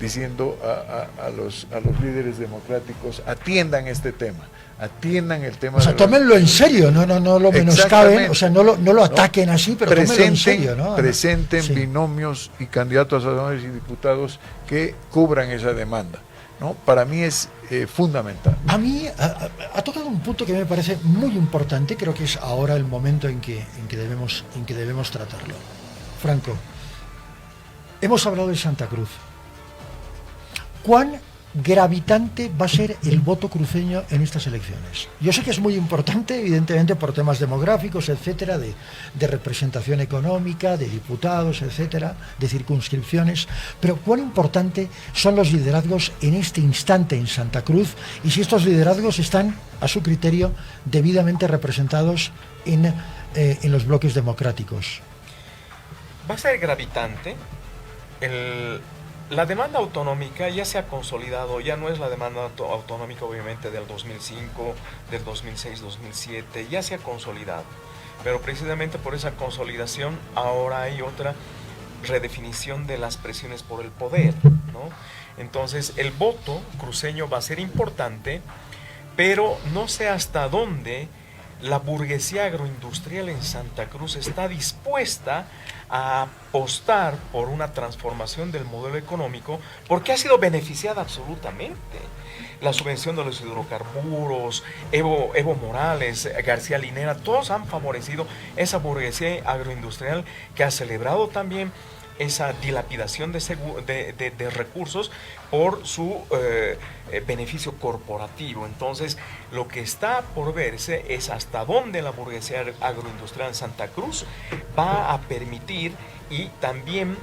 diciendo a los líderes democráticos, atiendan este tema. Atiendan el tema. O sea, tómenlo en serio, no lo menoscaben, o sea, no lo ataquen así, pero tómenlo en serio, ¿no? Presenten sí. binomios y candidatos a senadores y diputados que cubran esa demanda, ¿no? Para mí es fundamental. A mí ha tocado un punto que me parece muy importante, creo que es ahora el momento en que debemos tratarlo. Franco, hemos hablado de Santa Cruz. ¿Cuán gravitante va a ser el voto cruceño en estas elecciones? Yo sé que es muy importante, evidentemente, por temas demográficos, etcétera, de representación económica, de diputados, etcétera, de circunscripciones, pero ¿cuán importante son los liderazgos en este instante en Santa Cruz y si estos liderazgos están, a su criterio, debidamente representados en los bloques democráticos? Va a ser gravitante. La demanda autonómica ya se ha consolidado, ya no es la demanda autonómica obviamente del 2005, del 2006, 2007, ya se ha consolidado. Pero precisamente por esa consolidación ahora hay otra redefinición de las presiones por el poder, ¿no? Entonces el voto cruceño va a ser importante, pero no sé hasta dónde la burguesía agroindustrial en Santa Cruz está dispuesta a apostar por una transformación del modelo económico porque ha sido beneficiada absolutamente. La subvención de los hidrocarburos, Evo Morales, García Linera, todos han favorecido esa burguesía agroindustrial que ha celebrado también esa dilapidación de recursos por su beneficio corporativo. Entonces, lo que está por verse es hasta dónde la burguesía agroindustrial en Santa Cruz va a permitir y también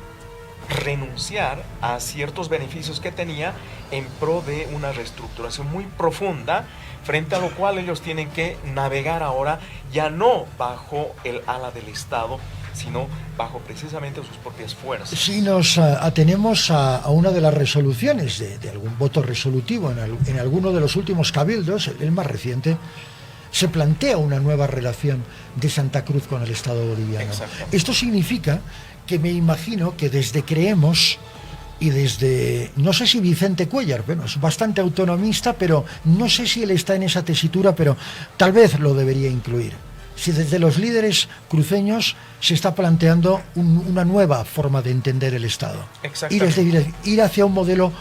renunciar a ciertos beneficios que tenía en pro de una reestructuración muy profunda, frente a lo cual ellos tienen que navegar ahora ya no bajo el ala del Estado, sino bajo precisamente sus propias fuerzas. Si nos atenemos a una de las resoluciones de algún voto resolutivo en alguno de los últimos cabildos, el más reciente, se plantea una nueva relación de Santa Cruz con el Estado boliviano. Esto significa que me imagino que desde Creemos y desde, no sé si Vicente Cuéllar, bueno, es bastante autonomista, pero no sé si él está en esa tesitura, pero tal vez lo debería incluir. Si desde los líderes cruceños se está planteando una nueva forma de entender el Estado. Ir hacia un modelo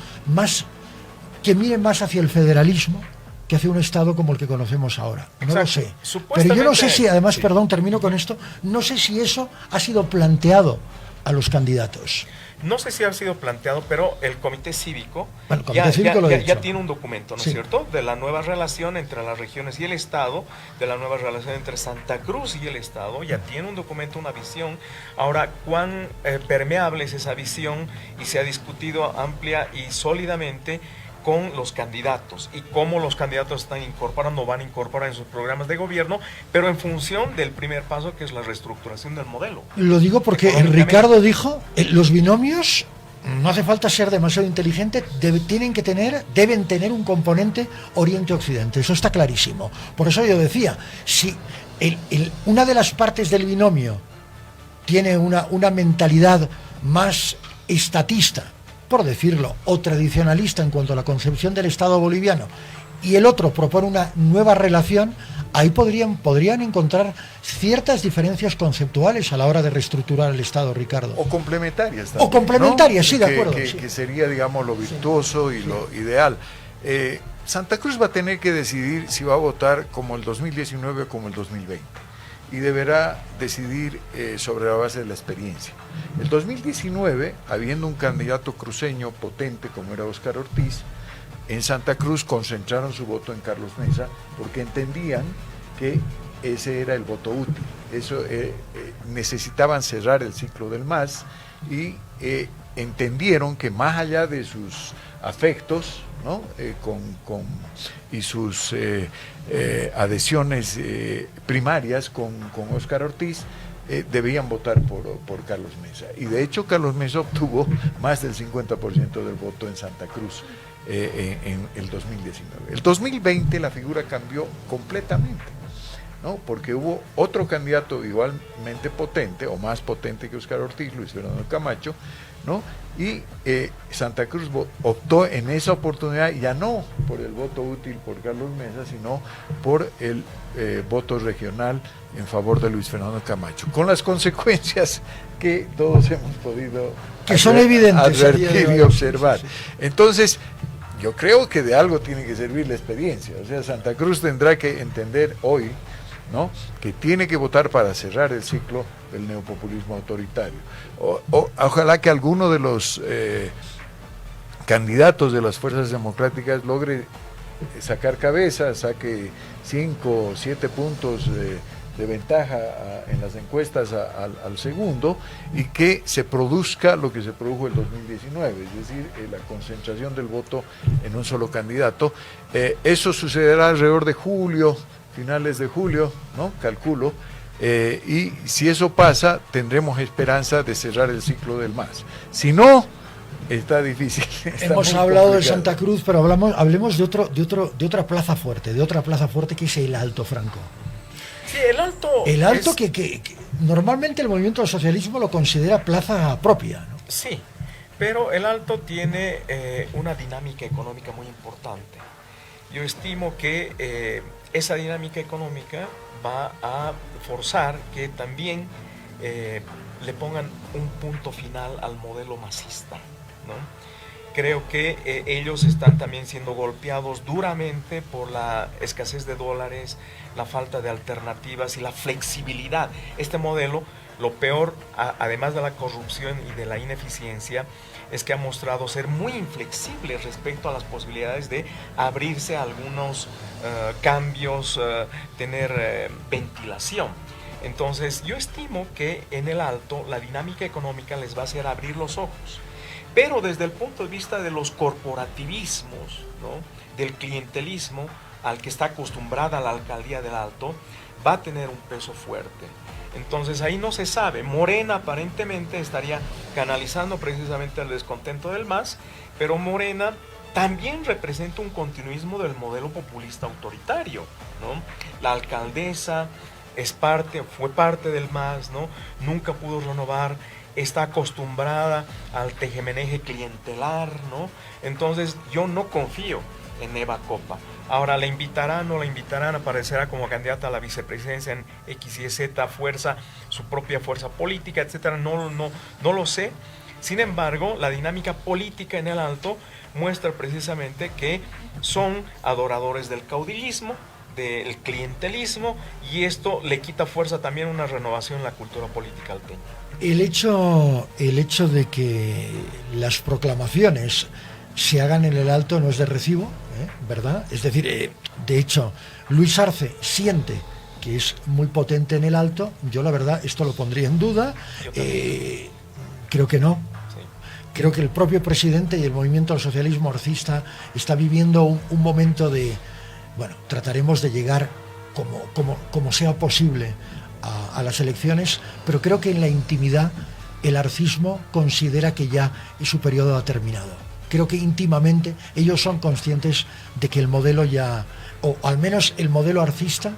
que mire más hacia el federalismo que hacia un Estado como el que conocemos ahora. No lo sé. Pero yo no sé si, además, perdón, termino con esto, no sé si eso ha sido planteado a los candidatos. No sé si ha sido planteado, pero el Comité Cívico, ya tiene un documento, ¿no es cierto?, de la nueva relación entre las regiones y el Estado, de la nueva relación entre Santa Cruz y el Estado, ya tiene un documento, una visión. Ahora, cuán permeable es esa visión, y se ha discutido amplia y sólidamente con los candidatos y cómo los candidatos están incorporando, van a incorporar en sus programas de gobierno, pero en función del primer paso, que es la reestructuración del modelo. Lo digo porque Ricardo dijo, los binomios, no hace falta ser demasiado inteligente, deben tener un componente Oriente-Occidente, eso está clarísimo. Por eso yo decía, si una de las partes del binomio tiene una mentalidad más estatista, por decirlo, o tradicionalista en cuanto a la concepción del Estado boliviano, y el otro propone una nueva relación, ahí podrían encontrar ciertas diferencias conceptuales a la hora de reestructurar el Estado, Ricardo. O complementarias también, o complementarias, ¿no? Sí, de acuerdo. Que sería, digamos, lo virtuoso y lo ideal. Santa Cruz va a tener que decidir si va a votar como el 2019 o como el 2020. Y deberá decidir sobre la base de la experiencia. El 2019, habiendo un candidato cruceño potente como era Óscar Ortiz, en Santa Cruz concentraron su voto en Carlos Mesa porque entendían que ese era el voto útil. Eso necesitaban cerrar el ciclo del MAS y entendieron que más allá de sus afectos, ¿no? Y sus adhesiones primarias con Óscar Ortiz, debían votar por Carlos Mesa. Y de hecho Carlos Mesa obtuvo más del 50% del voto en Santa Cruz en el 2019. El 2020 la figura cambió completamente, ¿no? Porque hubo otro candidato igualmente potente, o más potente que Óscar Ortiz, Luis Fernando Camacho, ¿no? Y Santa Cruz optó en esa oportunidad ya no por el voto útil por Carlos Mesa, sino por el voto regional en favor de Luis Fernando Camacho, con las consecuencias que todos hemos podido son evidentes, advertir y observar. Entonces, yo creo que de algo tiene que servir la experiencia. O sea, Santa Cruz tendrá que entender hoy, ¿no?, que tiene que votar para cerrar el ciclo del neopopulismo autoritario. Ojalá que alguno de los candidatos de las fuerzas democráticas logre sacar cabeza, saque 5 o 7 puntos de ventaja en las encuestas al segundo, y que se produzca lo que se produjo el 2019, es decir, la concentración del voto en un solo candidato. Eso sucederá alrededor de julio, finales de julio, ¿no?, calculo, y si eso pasa, tendremos esperanza de cerrar el ciclo del MAS. Si no, está difícil. Hemos hablado de Santa Cruz, pero hablemos de otra plaza fuerte, que es el Alto, Franco. Sí, el Alto. El Alto que normalmente el movimiento del socialismo lo considera plaza propia, ¿no? Sí, pero el Alto tiene una dinámica económica muy importante. Yo estimo que esa dinámica económica va a forzar que también le pongan un punto final al modelo masista, ¿no? Creo que ellos están también siendo golpeados duramente por la escasez de dólares, la falta de alternativas y la flexibilidad. Este modelo, lo peor, además de la corrupción y de la ineficiencia, es que ha mostrado ser muy inflexible respecto a las posibilidades de abrirse a algunos cambios, tener ventilación. Entonces, yo estimo que en el Alto la dinámica económica les va a hacer abrir los ojos. Pero desde el punto de vista de los corporativismos, ¿no?, del clientelismo al que está acostumbrada la alcaldía del Alto, va a tener un peso fuerte. Entonces ahí no se sabe. Morena aparentemente estaría canalizando precisamente el descontento del MAS, pero Morena también representa un continuismo del modelo populista autoritario, ¿no? La alcaldesa fue parte del MAS, ¿no? Nunca pudo renovar, está acostumbrada al tejemeneje clientelar, ¿no? Entonces yo no confío en Eva Copa. Ahora, ¿la invitarán o no la invitarán? Aparecerá como candidata a la vicepresidencia en X y Z fuerza, su propia fuerza política, etcétera. No lo sé. Sin embargo, la dinámica política en el Alto muestra precisamente que son adoradores del caudillismo, del clientelismo, y esto le quita fuerza también a una renovación en la cultura política alteña. El hecho de que las proclamaciones se hagan en el Alto no es de recibo, ¿verdad? Es decir, de hecho, Luis Arce siente que es muy potente en el Alto. Yo la verdad esto lo pondría en duda. Creo que no. Sí. creo que el propio presidente y el movimiento del socialismo arcista está viviendo un momento de, bueno, trataremos de llegar como sea posible a las elecciones, pero creo que en la intimidad el arcismo considera que ya su periodo ha terminado. Creo que íntimamente ellos son conscientes de que el modelo ya, o al menos el modelo arcista,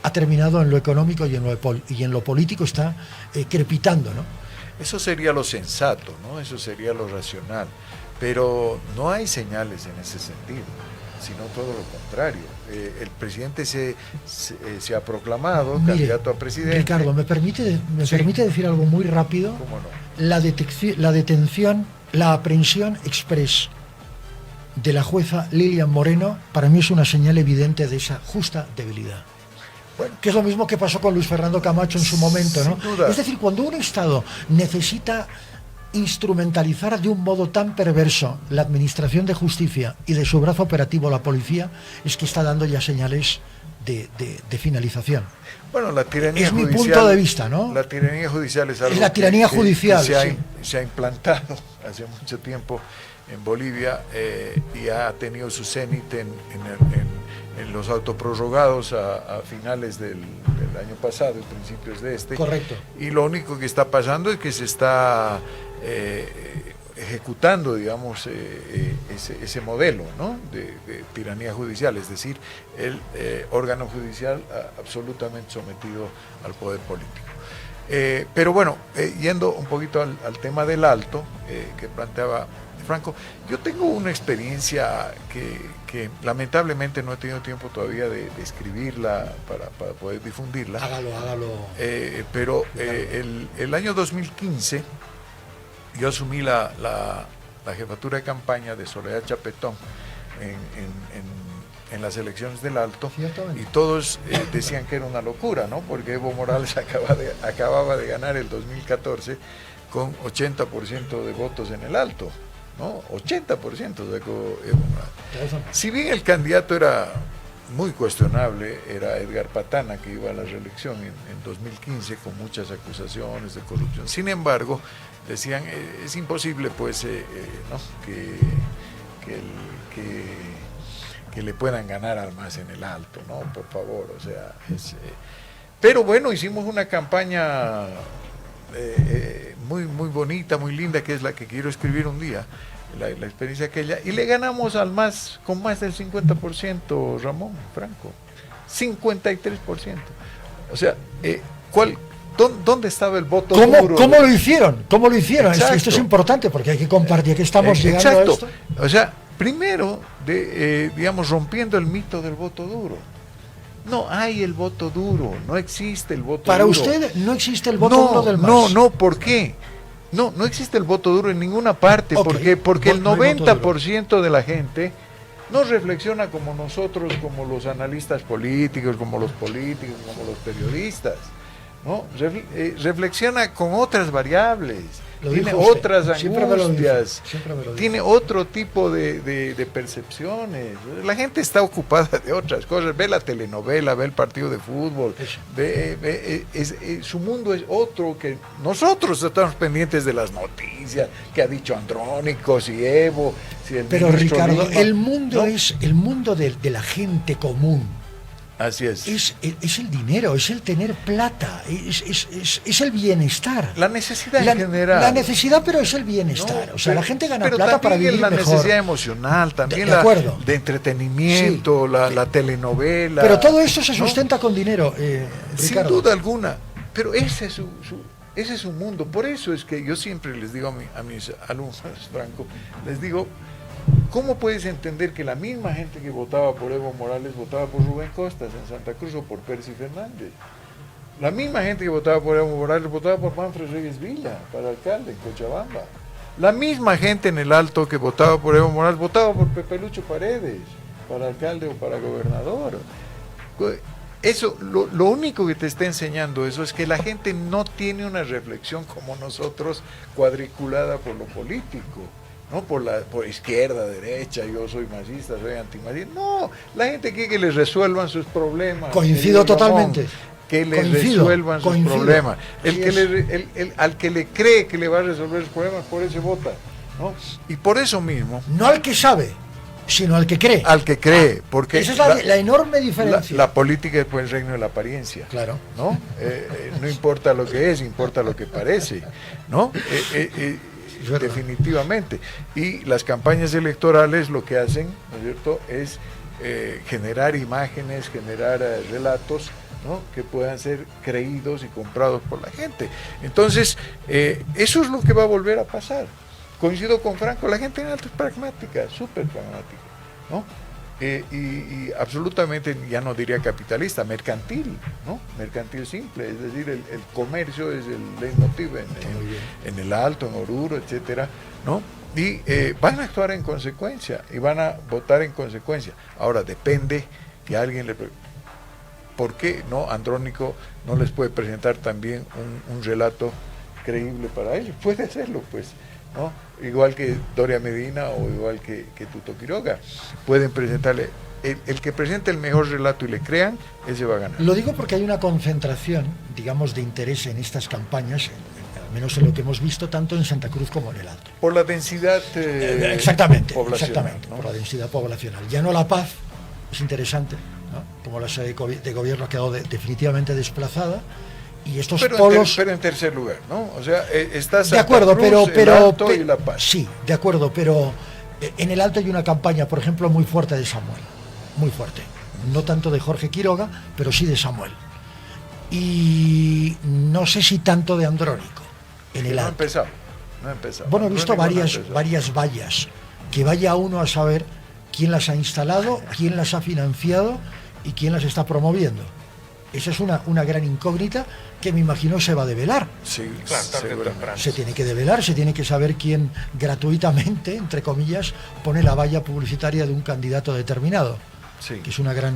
ha terminado en lo económico y en lo político está crepitando, ¿no? Eso sería lo sensato, ¿no? Eso sería lo racional. Pero no hay señales en ese sentido, sino todo lo contrario. El presidente se ha proclamado candidato a presidente. Ricardo, ¿me permite decir algo muy rápido? ¿Cómo no? La detención, la aprehensión express de la jueza Lilian Moreno, para mí es una señal evidente de esa justa debilidad. Bueno, que es lo mismo que pasó con Luis Fernando Camacho en su momento, ¿no? Sin duda. Es decir, cuando un Estado necesita instrumentalizar de un modo tan perverso la administración de justicia y de su brazo operativo la policía, es que está dando ya señales de finalización. Bueno, la tiranía es judicial, mi punto de vista, ¿no? La tiranía judicial es algo la tiranía judicial, se ha implantado hace mucho tiempo en Bolivia y ha tenido su cenit en los autoprorrogados a finales del año pasado y principios de este. Correcto. Y lo único que está pasando es que se está ejecutando, digamos, ese modelo, ¿no? de tiranía judicial, es decir, el órgano judicial absolutamente sometido al poder político. Pero bueno, yendo un poquito al tema del Alto que planteaba Franco, yo tengo una experiencia que lamentablemente no he tenido tiempo todavía de escribirla para poder difundirla. Hágalo. Pero el año 2015 yo asumí la jefatura de campaña de Soledad Chapetón en las elecciones del Alto, y todos decían que era una locura, ¿no? Porque Evo Morales acababa de ganar el 2014 con 80% de votos en el Alto, ¿no? 80% sacó Evo Morales. Si bien el candidato era muy cuestionable, era Edgar Patana, que iba a la reelección en 2015 con muchas acusaciones de corrupción. Sin embargo, decían, es imposible pues ¿no? que le puedan ganar al MAS en el Alto, ¿no? Por favor, o sea, pero bueno, hicimos una campaña muy bonita, muy linda, que es la que quiero escribir un día, la experiencia aquella, y le ganamos al MAS con más del 50%, Ramón, Franco, 53%. O sea, ¿dónde estaba el voto duro? ¿Cómo lo hicieron? Esto es importante porque hay que compartir que estamos llegando a esto. O sea, primero, digamos, rompiendo el mito del voto duro. No hay el voto duro, no existe el voto duro. Para usted no existe el voto duro del MAS. No, ¿por qué? No existe el voto duro en ninguna parte, okay. porque el 90% de la gente no reflexiona como nosotros, como los analistas políticos, como los políticos, como los periodistas, ¿no? Reflexiona con otras variables, tiene otras angustias, tiene otro tipo de percepciones. La gente está ocupada de otras cosas, ve la telenovela, ve el partido de fútbol, su mundo es otro, que nosotros estamos pendientes de las noticias, que ha dicho Andrónico, si Evo, si el Pero Ricardo, Lima, el mundo, ¿no? Es el mundo de la gente común. Así es. Es el dinero, es el tener plata, es el bienestar. La necesidad en general. La necesidad, pero es el bienestar. No, o sea, la gente gana plata para vivir la mejor. Necesidad emocional, también de entretenimiento, sí, la telenovela. Pero todo eso se sustenta con dinero, Sin duda alguna. Pero ese es su mundo. Por eso es que yo siempre les digo a mis alumnos, Franco, les digo, ¿cómo puedes entender que la misma gente que votaba por Evo Morales votaba por Rubén Costas en Santa Cruz o por Percy Fernández? La misma gente que votaba por Evo Morales votaba por Manfred Reyes Villa para alcalde en Cochabamba. La misma gente en el Alto que votaba por Evo Morales votaba por Pepe Lucho Paredes para alcalde o para gobernador. Eso, lo único que te está enseñando eso es que la gente no tiene una reflexión como nosotros cuadriculada por lo político. No por izquierda, derecha, yo soy masista, soy antimasista. No, la gente quiere que les resuelvan sus problemas. Coincido totalmente. Que les resuelvan sus problemas. Al que le cree que le va a resolver sus problemas, por eso vota. ¿no? Y por eso mismo, No al que sabe, sino al que cree. al que cree, porque Esa es la enorme diferencia. la política es pues el reino de la apariencia. Claro. ¿No? No importa lo que es, importa lo que parece, ¿no? Definitivamente. Y las campañas electorales lo que hacen, ¿no es cierto?, es generar imágenes, generar relatos, ¿no?, que puedan ser creídos y comprados por la gente. Entonces, eso es lo que va a volver a pasar. Coincido con Franco, la gente en Alto es pragmática, súper pragmática, ¿no? Y absolutamente, ya no diría capitalista, mercantil, ¿no? Mercantil simple, es decir, el comercio es el leitmotiv en el Alto, en Oruro, etcétera, ¿no? Y van a actuar en consecuencia y van a votar en consecuencia. Ahora, depende que alguien le... ¿Por qué no Andrónico no les puede presentar también un relato creíble para ellos? Puede hacerlo, pues, ¿no? Igual que Doria Medina o igual que Tuto Quiroga. Pueden presentarle, el que presente el mejor relato y le crean, ese va a ganar. Lo digo porque hay una concentración, digamos, de interés en estas campañas, al menos en lo que hemos visto tanto en Santa Cruz como en el Alto. Por la densidad Exactamente, poblacional, ¿no? por la densidad poblacional. Ya no La Paz, es interesante, ¿no? Como la sede de gobierno ha quedado definitivamente desplazada. Y estos polos... pero en tercer lugar, ¿no? O sea, está Santa de acuerdo, Cruz, pero el Alto y La Paz. Sí, de acuerdo, pero en el Alto hay una campaña, por ejemplo, muy fuerte de Samuel, muy fuerte. No tanto de Jorge Quiroga, pero sí de Samuel. Y no sé si tanto de Andrónico en el Alto. No ha empezado. Bueno, he visto varias vallas, que vaya uno a saber quién las ha instalado, quién las ha financiado y quién las está promoviendo. Esa es una gran incógnita que me imagino se va a develar. Sí, Claro, tarde o temprano. Se tiene que develar, se tiene que saber quién gratuitamente, entre comillas, pone la valla publicitaria de un candidato determinado, Sí. que es una gran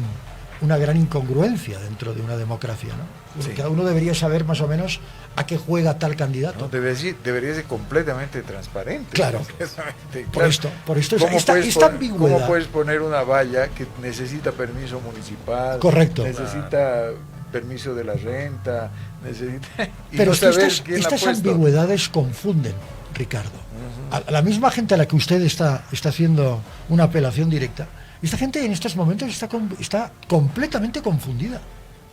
incongruencia dentro de una democracia, ¿no? Sí. Cada uno debería saber más o menos a qué juega tal candidato. No, debería ser completamente transparente. Claro. Completamente, Por esto ¿Cómo esta puedes ambigüedad. ¿Cómo puedes poner una valla que necesita permiso municipal? Correcto. Necesita permiso de la renta, necesita... y Pero no es que saber quién la ha estas puesto. ambigüedades confunden, Ricardo. A la misma gente a la que usted está haciendo una apelación directa, esta gente en estos momentos está completamente confundida.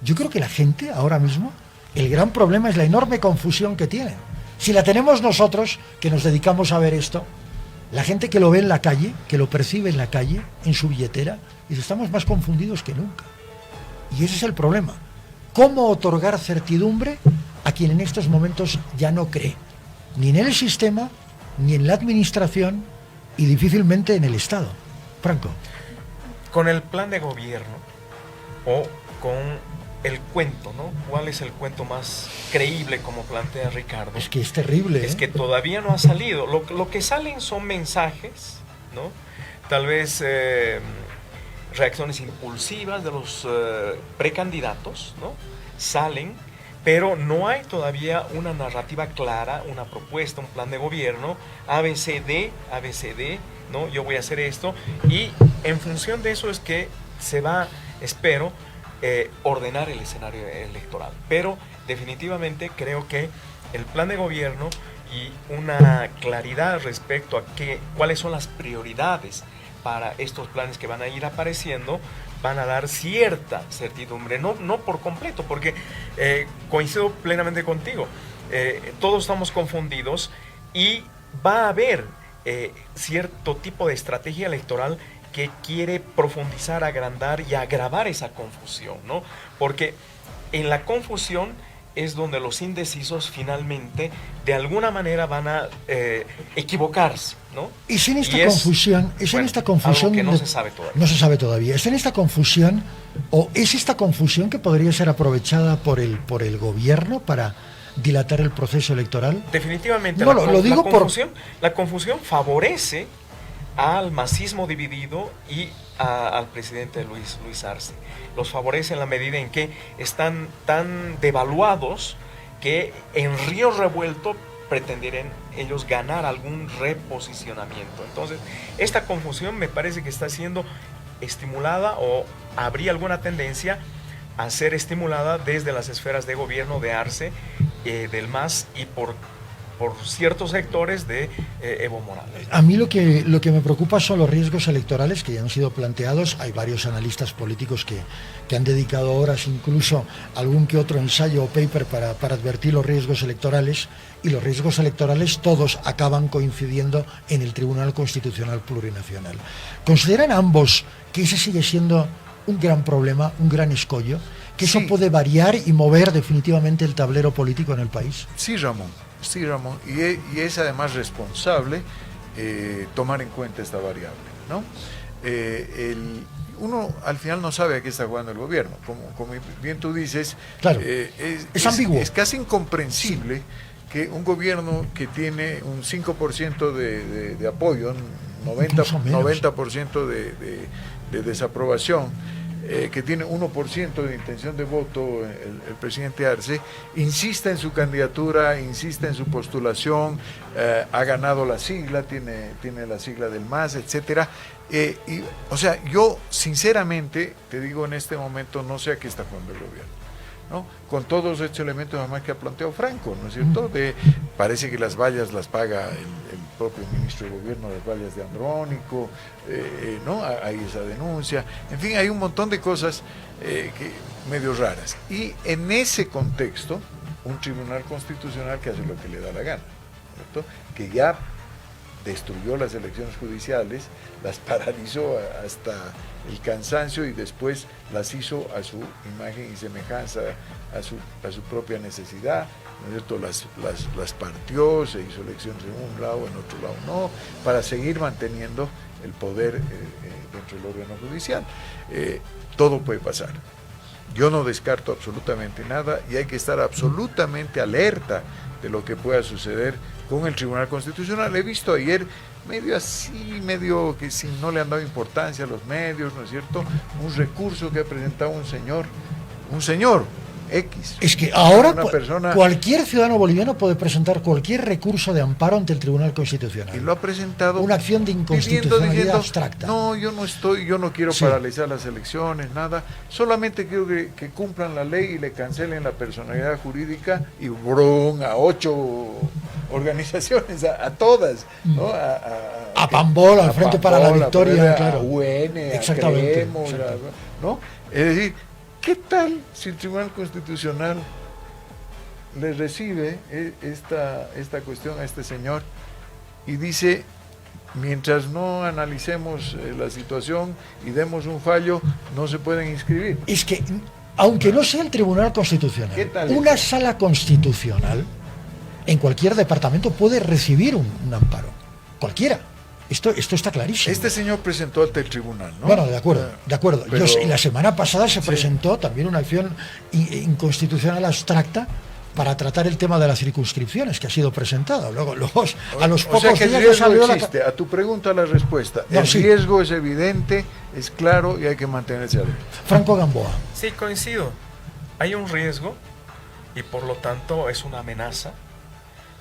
Yo creo que la gente ahora mismo, el gran problema es la enorme confusión que tienen. Si la tenemos nosotros, que nos dedicamos a ver esto, la gente que lo ve en la calle, que lo percibe en la calle, en su billetera, dice, estamos más confundidos que nunca. Y ese es el problema. ¿Cómo otorgar certidumbre a quien en estos momentos ya no cree? Ni en el sistema, ni en la administración y difícilmente en el Estado. Franco. Con el plan de gobierno o con el cuento, ¿no? ¿Cuál es el cuento más creíble, como plantea Ricardo? Es que es terrible. Es que todavía no ha salido. Lo que salen son mensajes, ¿no? Tal vez reacciones impulsivas de los precandidatos, ¿no? Salen, pero no hay todavía una narrativa clara, una propuesta, un plan de gobierno, ABCD, ¿no? Yo voy a hacer esto, y en función de eso es que se va, espero, ordenar el escenario electoral. Pero definitivamente creo que el plan de gobierno y una claridad respecto a cuáles son las prioridades para estos planes que van a ir apareciendo, van a dar cierta certidumbre, no por completo, porque coincido plenamente contigo, todos estamos confundidos y va a haber cierto tipo de estrategia electoral que quiere profundizar, agrandar y agravar esa confusión, ¿no? Porque en la confusión es donde los indecisos finalmente de alguna manera van a equivocarse, ¿no? Es en esta confusión, algo que no se sabe todavía. No se sabe todavía. Es en esta confusión, o es esta confusión que podría ser aprovechada por el gobierno para dilatar el proceso electoral. Definitivamente. No, lo digo la confusión favorece al masismo dividido y al presidente Luis Arce. Los favorece en la medida en que están tan devaluados que en río revuelto pretenderán ellos ganar algún reposicionamiento. Entonces, esta confusión me parece que está siendo estimulada, o habría alguna tendencia a ser estimulada desde las esferas de gobierno de Arce, del MAS, y por por ciertos sectores de Evo Morales. A mí lo que me preocupa son los riesgos electorales que ya han sido planteados. Hay varios analistas políticos que han dedicado horas, incluso algún que otro ensayo o paper para advertir los riesgos electorales, y los riesgos electorales todos acaban coincidiendo en el Tribunal Constitucional Plurinacional. ¿Consideran ambos que ese sigue siendo un gran problema, un gran escollo, que eso puede variar y mover definitivamente el tablero político en el país? Sí, Ramón, y es además responsable tomar en cuenta esta variable, ¿no? Uno al final no sabe a qué está jugando el gobierno, como bien tú dices, claro, es ambiguo. Es casi incomprensible que un gobierno que tiene un 5% de apoyo, 90% de desaprobación, que tiene 1% de intención de voto, el presidente Arce, insista en su candidatura, insista en su postulación, ha ganado la sigla, tiene la sigla del MAS, etcétera. O sea, yo sinceramente, te digo en este momento, no sé a qué está jugando el gobierno, ¿no? Con todos estos elementos además que ha planteado Franco, ¿no es cierto? Parece que las vallas las paga el propio ministro de gobierno, las vallas de Andrónico, ¿no? Hay esa denuncia, en fin, hay un montón de cosas medio raras. Y en ese contexto, un tribunal constitucional que hace lo que le da la gana, ¿cierto? Que ya destruyó las elecciones judiciales, las paralizó hasta el cansancio y después las hizo a su imagen y semejanza, a su propia necesidad, ¿no es cierto? Las partió, se hizo elecciones en un lado, en otro lado no, para seguir manteniendo el poder dentro del órgano judicial. Todo puede pasar. Yo no descarto absolutamente nada y hay que estar absolutamente alerta de lo que pueda suceder con el Tribunal Constitucional. He visto ayer medio que si no le han dado importancia a los medios, ¿no es cierto? Un recurso que ha presentado un señor X. Es que ahora persona, cualquier ciudadano boliviano puede presentar cualquier recurso de amparo ante el Tribunal Constitucional. Y lo ha presentado una acción de inconstitucionalidad diciendo, abstracta. No, yo no quiero paralizar las elecciones, nada. Solamente quiero que cumplan la ley y le cancelen la personalidad jurídica y brum, a 8 organizaciones, a todas, ¿no? A Pambol, al Frente para la Victoria, claro. A UN, a Cremos, ¿no? Es decir, ¿qué tal si el Tribunal Constitucional le recibe esta cuestión a este señor y dice, mientras no analicemos la situación y demos un fallo, no se pueden inscribir? Es que, aunque no sea el Tribunal Constitucional, una sala constitucional en cualquier departamento puede recibir un amparo, cualquiera. Esto está clarísimo. Este señor presentó ante el tribunal, ¿no? Bueno, de acuerdo. Pero, y la semana pasada se presentó también una acción inconstitucional abstracta para tratar el tema de las circunscripciones, que ha sido presentada. Luego a los pocos días el riesgo salió existe. A tu pregunta la respuesta. El riesgo es evidente, es claro y hay que mantenerse alerta. Franco Gamboa. Sí, coincido. Hay un riesgo y por lo tanto es una amenaza.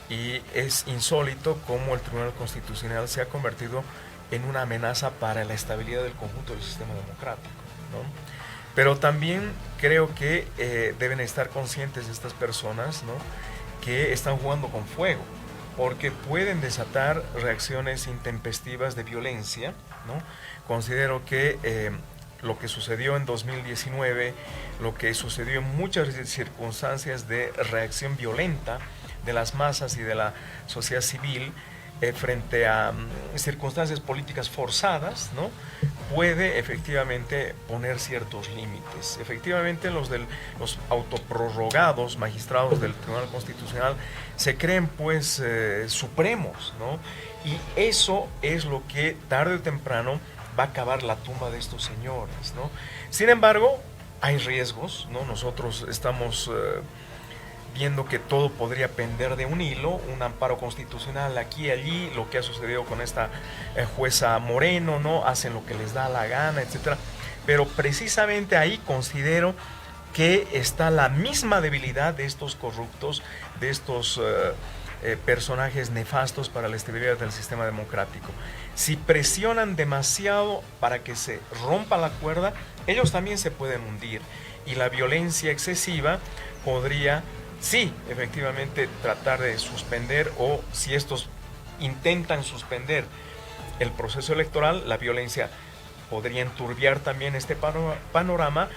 Y es insólito cómo el Tribunal Constitucional se ha convertido en una amenaza para la estabilidad del conjunto del sistema democrático, ¿no? Pero también creo que deben estar conscientes estas personas, ¿no? Que están jugando con fuego, porque pueden desatar reacciones intempestivas de violencia, ¿no? Considero que lo que sucedió en 2019, lo que sucedió en muchas circunstancias de reacción violenta de las masas y de la sociedad civil frente a circunstancias políticas forzadas, ¿no? Puede efectivamente poner ciertos límites. Efectivamente los autoprorrogados magistrados del Tribunal Constitucional se creen pues supremos, ¿no? Y eso es lo que tarde o temprano va a acabar la tumba de estos señores, ¿no? Sin embargo, hay riesgos, ¿no? Nosotros estamos viendo que todo podría pender de un hilo, un amparo constitucional aquí y allí, lo que ha sucedido con esta jueza Moreno, ¿no? Hacen lo que les da la gana, etcétera. Pero precisamente ahí considero que está la misma debilidad de estos corruptos, de estos personajes nefastos para la estabilidad del sistema democrático. Si presionan demasiado para que se rompa la cuerda, ellos también se pueden hundir y la violencia excesiva podría sí, efectivamente, tratar de suspender, o si estos intentan suspender el proceso electoral, la violencia podría enturbiar también este panorama,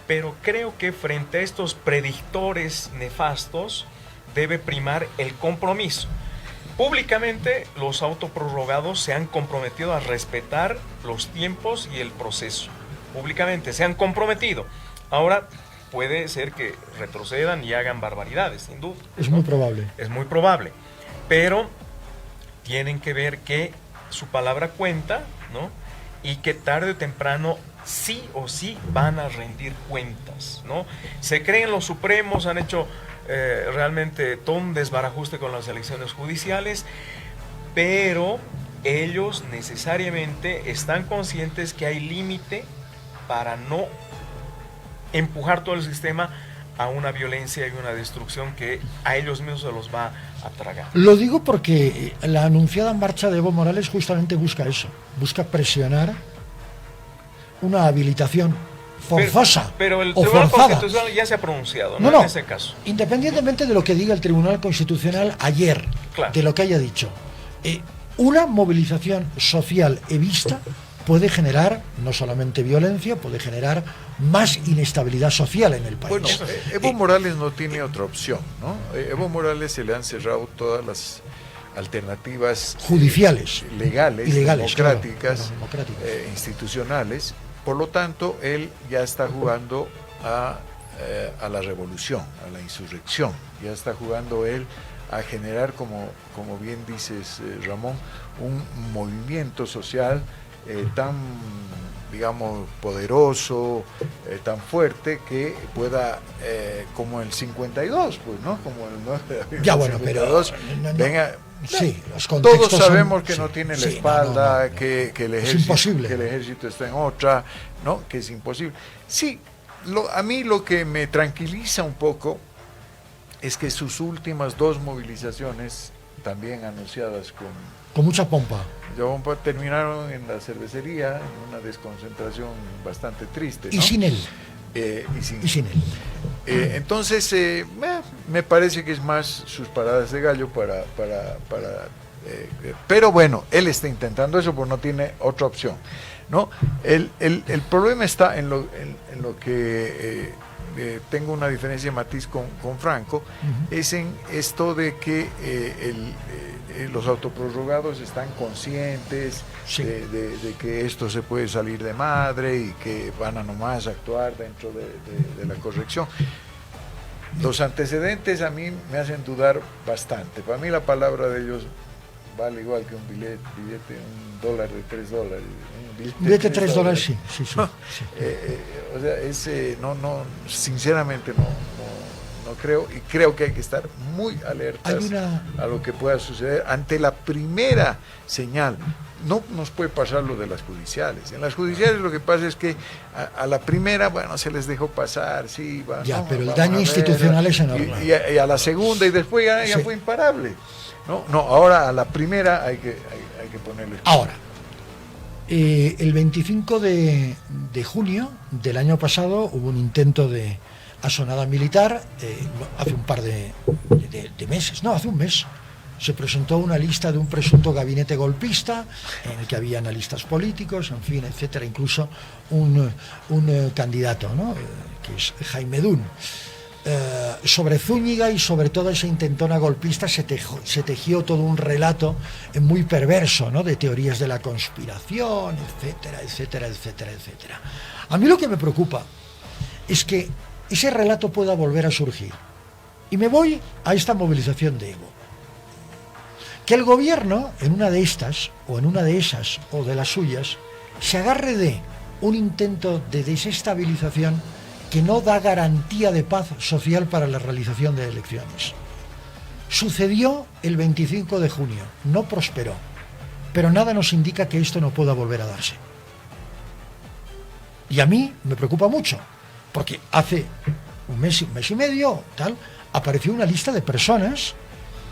pero creo que frente a estos predictores nefastos debe primar el compromiso. Públicamente, los autoprorrogados se han comprometido a respetar los tiempos y el proceso. Públicamente se han comprometido. Ahora puede ser que retrocedan y hagan barbaridades, sin duda. Es muy probable. Es muy probable. Pero tienen que ver que su palabra cuenta, ¿no? Y que tarde o temprano sí o sí van a rendir cuentas, ¿no? Se creen los supremos, han hecho realmente todo un desbarajuste con las elecciones judiciales, pero ellos necesariamente están conscientes que hay límite para no empujar todo el sistema a una violencia y una destrucción que a ellos mismos se los va a tragar. Lo digo porque la anunciada marcha de Evo Morales justamente busca eso, busca presionar una habilitación forzosa pero el o Tribunal forzada. Constitucional ya se ha pronunciado, No, en ese caso. Independientemente de lo que diga el Tribunal Constitucional ayer, Claro. de lo que haya dicho, una movilización social evista puede generar no solamente violencia, puede generar más inestabilidad social en el país. Bueno, Evo Morales no tiene otra opción, ¿no? Evo Morales se le han cerrado todas las alternativas judiciales, legales, ilegales, democráticas, claro, democráticas. Institucionales. Por lo tanto, él ya está jugando a la revolución, a la insurrección. Ya está jugando él a generar, como bien dices, Ramón, un movimiento social tan, digamos, poderoso, tan fuerte, que pueda, como el 52, pues, ¿no? Como el 9 de abril Ya, del bueno, 52, pero venga. Sí, los contextos Todos sabemos son, que sí, no tiene la sí, espalda, no. Que el Es ejército, imposible. que el ejército está en otra, ¿no? Que es imposible. Sí, a mí lo que me tranquiliza un poco es que sus últimas dos movilizaciones, también anunciadas con mucha pompa. terminaron en la cervecería, en una desconcentración bastante triste, ¿no? Y sin él. Y sin él. Entonces, me parece que es más sus paradas de gallo pero bueno, él está intentando eso porque no tiene otra opción, ¿no? El problema está en lo que tengo una diferencia de matiz con Franco, es en esto de que los autoprorrogados están conscientes de que esto se puede salir de madre y que van a nomás actuar dentro de la corrección. Los antecedentes a mí me hacen dudar bastante. Para mí la palabra de ellos vale igual que un billete, $1 de $3. Un billete de $3, sí. O sea, sinceramente no creo, y creo que hay que estar muy alertas a lo que pueda suceder ante la primera señal. No nos puede pasar lo de las judiciales. En las judiciales lo que pasa es que a la primera, bueno, se les dejó pasar, sí, pero el daño institucional es enorme. Y a la segunda y después ya fue imparable. No, ahora a la primera hay que ponerle. Ahora, el 25 de junio del año pasado hubo un intento de asonada militar, hace un par de meses, no, hace un mes, se presentó una lista de un presunto gabinete golpista en el que había analistas políticos, en fin, etcétera, incluso un candidato, ¿no? Que es Jaime Dún. Sobre Zúñiga y sobre toda esa intentona golpista se tejió todo un relato muy perverso, ¿no? De teorías de la conspiración, etcétera. A mí lo que me preocupa es que ese relato pueda volver a surgir. Y me voy a esta movilización de Evo. Que el gobierno, en una de estas, o en una de esas, o de las suyas, se agarre de un intento de desestabilización que no da garantía de paz social para la realización de elecciones. Sucedió el 25 de junio, no prosperó, pero nada nos indica que esto no pueda volver a darse. Y a mí me preocupa mucho, porque hace un mes y medio, apareció una lista de personas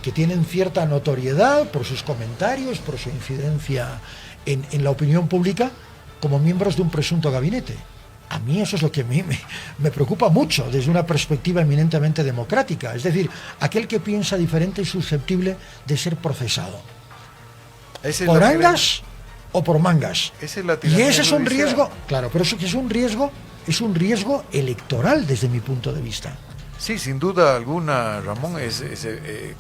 que tienen cierta notoriedad por sus comentarios, por su incidencia en la opinión pública, como miembros de un presunto gabinete. A mí eso es lo que me preocupa mucho desde una perspectiva eminentemente democrática. Es decir, aquel que piensa diferente es susceptible de ser procesado. Por angas o por mangas. Y ese es un riesgo, claro, pero eso que es un riesgo electoral desde mi punto de vista. Sí, sin duda alguna, Ramón,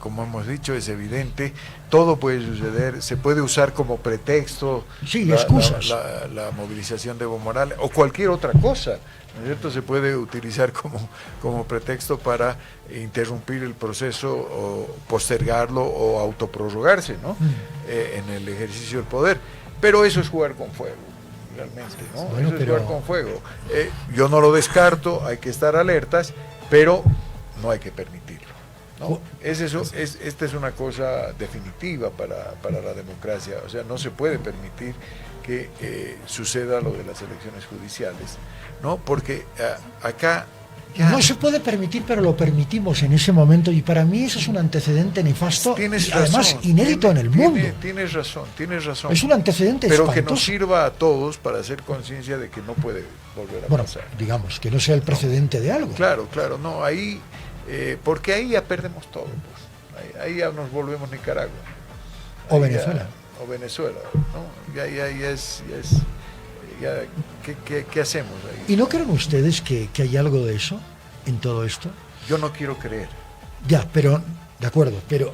como hemos dicho, es evidente, todo puede suceder, se puede usar como pretexto excusas. La movilización de Evo Morales o cualquier otra cosa, ¿no es cierto? Se puede utilizar como pretexto para interrumpir el proceso o postergarlo o autoprorrogarse, ¿no? En el ejercicio del poder, pero eso es jugar con fuego. Realmente, ¿no? Bueno, eso es jugar con fuego. Yo no lo descarto, hay que estar alertas, pero no hay que permitirlo, ¿no? Esta es una cosa definitiva para la democracia. O sea, no se puede permitir que suceda lo de las elecciones judiciales, ¿no? Porque acá no se puede permitir, pero lo permitimos en ese momento, y para mí eso es un antecedente nefasto y además inédito en el mundo. Tienes razón. Es un antecedente pero espantoso. que nos sirva a todos para hacer conciencia de que no puede volver a pasar. Digamos, que no sea el precedente de algo. Claro, no, ahí, porque ahí ya perdemos todo, pues. Ahí ya nos volvemos Nicaragua. O Venezuela. ¿no? Ya es ¿qué hacemos ahí? ¿Y no creen ustedes que hay algo de eso en todo esto? Yo no quiero creer. Ya, pero, de acuerdo, pero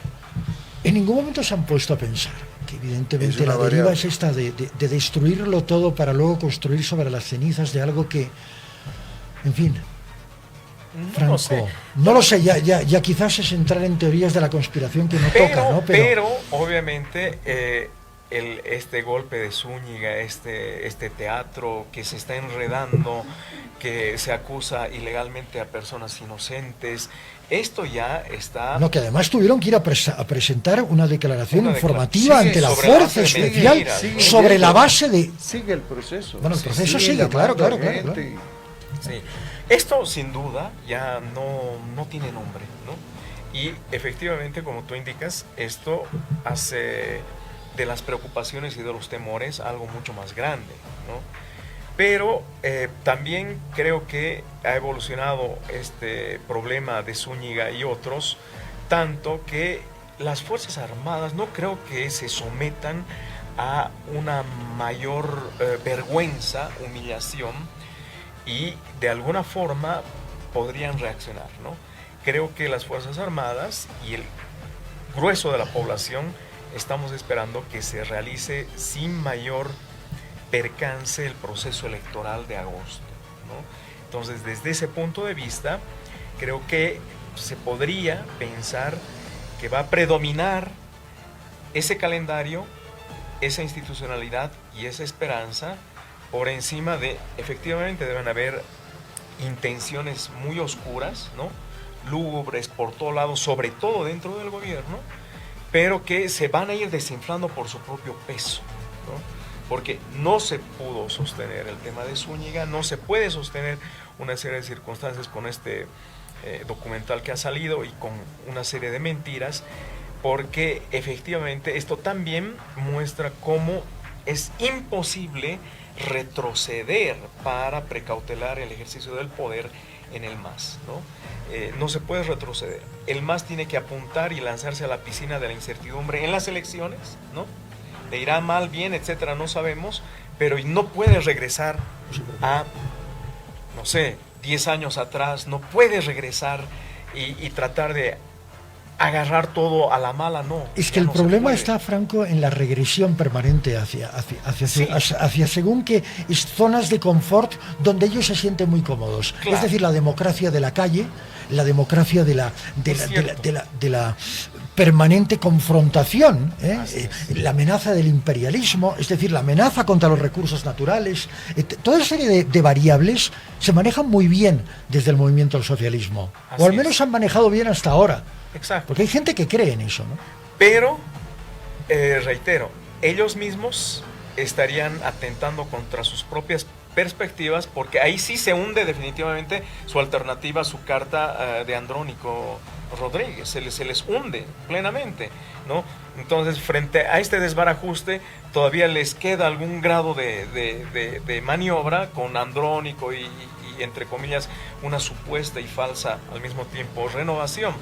en ningún momento se han puesto a pensar que evidentemente la deriva es esta de destruirlo todo para luego construir sobre las cenizas de algo que, en fin, Franco, no lo sé, ya quizás es entrar en teorías de la conspiración que no toca, ¿no? Pero obviamente este golpe de Zúñiga, este teatro que se está enredando, que se acusa ilegalmente a personas inocentes, esto ya está... No, que además tuvieron que ir a presentar una declaración informativa ante la Fuerza Especial sobre la base de... Sigue el proceso. Bueno, el proceso sigue, claro. Sí. Esto sin duda ya no tiene nombre, ¿no? Y efectivamente, como tú indicas, esto hace de las preocupaciones y de los temores algo mucho más grande, ¿no? Pero también creo que ha evolucionado este problema de Zúñiga y otros, tanto que las Fuerzas Armadas no creo que se sometan a una mayor vergüenza, humillación, y de alguna forma podrían reaccionar, ¿no? Creo que las Fuerzas Armadas y el grueso de la población estamos esperando que se realice sin mayor percance el proceso electoral de agosto, ¿no? Entonces, desde ese punto de vista, creo que se podría pensar que va a predominar ese calendario, esa institucionalidad y esa esperanza por encima de, efectivamente, deben haber intenciones muy oscuras, ¿no? Lúgubres por todos lados, sobre todo dentro del gobierno, pero que se van a ir desinflando por su propio peso, ¿no? Porque no se pudo sostener el tema de Zúñiga, no se puede sostener una serie de circunstancias con este documental que ha salido y con una serie de mentiras, porque efectivamente esto también muestra cómo es imposible retroceder para precautelar el ejercicio del poder en el MAS, ¿no? No se puede retroceder. El MAS tiene que apuntar y lanzarse a la piscina de la incertidumbre en las elecciones, ¿no? Le irá mal, bien, etcétera, no sabemos, pero no puede regresar a, no sé, 10 años atrás, no puede regresar y tratar de agarrar todo a la mala, no. Es que el problema está, Franco, en la regresión permanente hacia según qué zonas de confort donde ellos se sienten muy cómodos. Claro. Es decir, la democracia de la calle, la democracia de la permanente confrontación, la amenaza del imperialismo, es decir, la amenaza contra los recursos naturales. Toda esa serie de variables se manejan muy bien desde el movimiento del socialismo, o al menos se han manejado bien hasta ahora. Exacto. Porque hay gente que cree en eso, ¿no? Pero, reitero, ellos mismos estarían atentando contra sus propias perspectivas, porque ahí sí se hunde definitivamente su alternativa, su carta de Andrónico, Rodríguez, se les hunde plenamente, ¿no? Entonces, frente a este desbarajuste, todavía les queda algún grado de maniobra con Andrónico y, entre comillas, una supuesta y falsa, al mismo tiempo, renovación.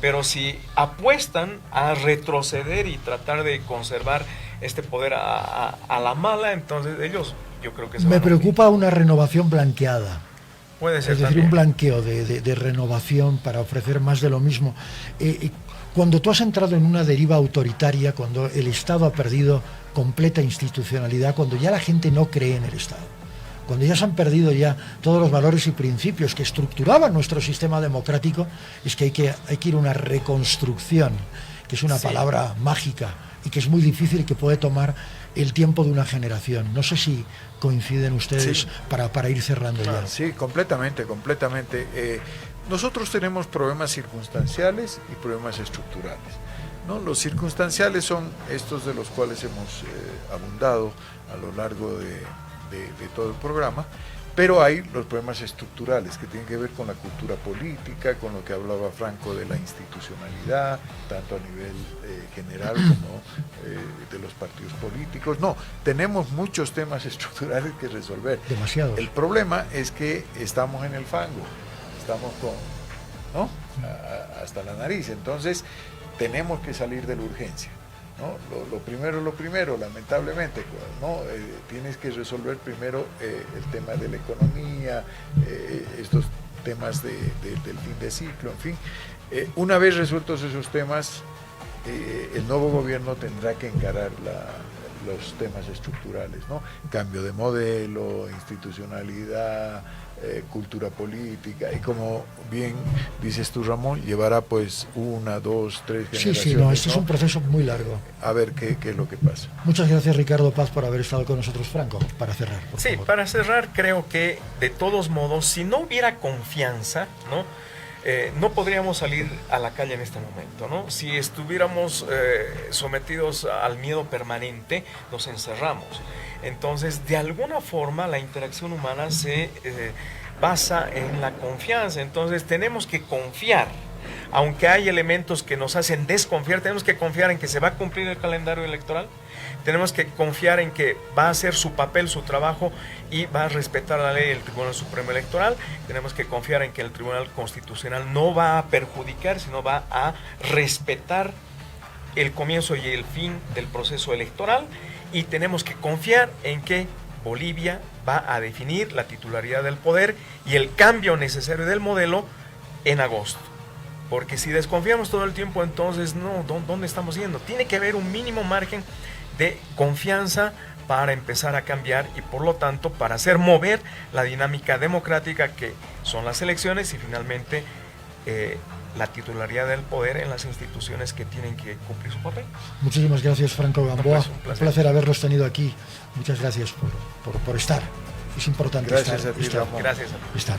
Pero si apuestan a retroceder y tratar de conservar este poder a la mala, entonces ellos, yo creo que me preocupa una renovación blanqueada. Puede ser, es decir, también un blanqueo de renovación para ofrecer más de lo mismo. Cuando tú has entrado en una deriva autoritaria, cuando el Estado ha perdido completa institucionalidad, cuando ya la gente no cree en el Estado, cuando ya se han perdido ya todos los valores y principios que estructuraban nuestro sistema democrático, es que hay que ir a una reconstrucción, que es una palabra mágica y que es muy difícil y que puede tomar el tiempo de una generación. No sé si coinciden ustedes para ir cerrando ya. Sí, completamente. Nosotros tenemos problemas circunstanciales y problemas estructurales, ¿no? Los circunstanciales son estos de los cuales hemos abundado a lo largo de todo el programa, pero hay los problemas estructurales que tienen que ver con la cultura política, con lo que hablaba Franco de la institucionalidad, tanto a nivel general como de los partidos políticos. No, tenemos muchos temas estructurales que resolver. Demasiado. El problema es que estamos en el fango, estamos ¿no? hasta la nariz, entonces tenemos que salir de la urgencia, ¿no? Lo primero, lamentablemente, ¿no? Tienes que resolver primero el tema de la economía, estos temas del fin de ciclo, en fin. Una vez resueltos esos temas, el nuevo gobierno tendrá que encarar los temas estructurales, ¿no? Cambio de modelo, institucionalidad, cultura política, y como bien dices tú, Ramón, llevará pues 1, 2, 3 generaciones. Sí, no, esto es un proceso muy largo. A ver qué es lo que pasa. Muchas gracias, Ricardo Paz, por haber estado con nosotros. Franco, para cerrar, por favor. Para cerrar, creo que de todos modos, si no hubiera confianza, ¿no? No podríamos salir a la calle en este momento, ¿no? Si estuviéramos sometidos al miedo permanente, nos encerramos. Entonces, de alguna forma, la interacción humana se basa en la confianza. Entonces, tenemos que confiar. Aunque hay elementos que nos hacen desconfiar, tenemos que confiar en que se va a cumplir el calendario electoral. Tenemos que confiar en que va a hacer su papel, su trabajo, y va a respetar la ley del Tribunal Supremo Electoral. Tenemos que confiar en que el Tribunal Constitucional no va a perjudicar, sino va a respetar el comienzo y el fin del proceso electoral. Y tenemos que confiar en que Bolivia va a definir la titularidad del poder y el cambio necesario del modelo en agosto. Porque si desconfiamos todo el tiempo, entonces, no, ¿dónde estamos yendo? Tiene que haber un mínimo margen de confianza para empezar a cambiar y, por lo tanto, para hacer mover la dinámica democrática que son las elecciones y finalmente la titularidad del poder en las instituciones que tienen que cumplir su papel. Muchísimas gracias, Franco Gamboa. Un placer haberlos tenido aquí. Muchas gracias por estar. Es importante gracias a ti, estar. Ramón. Gracias a ti. Estar.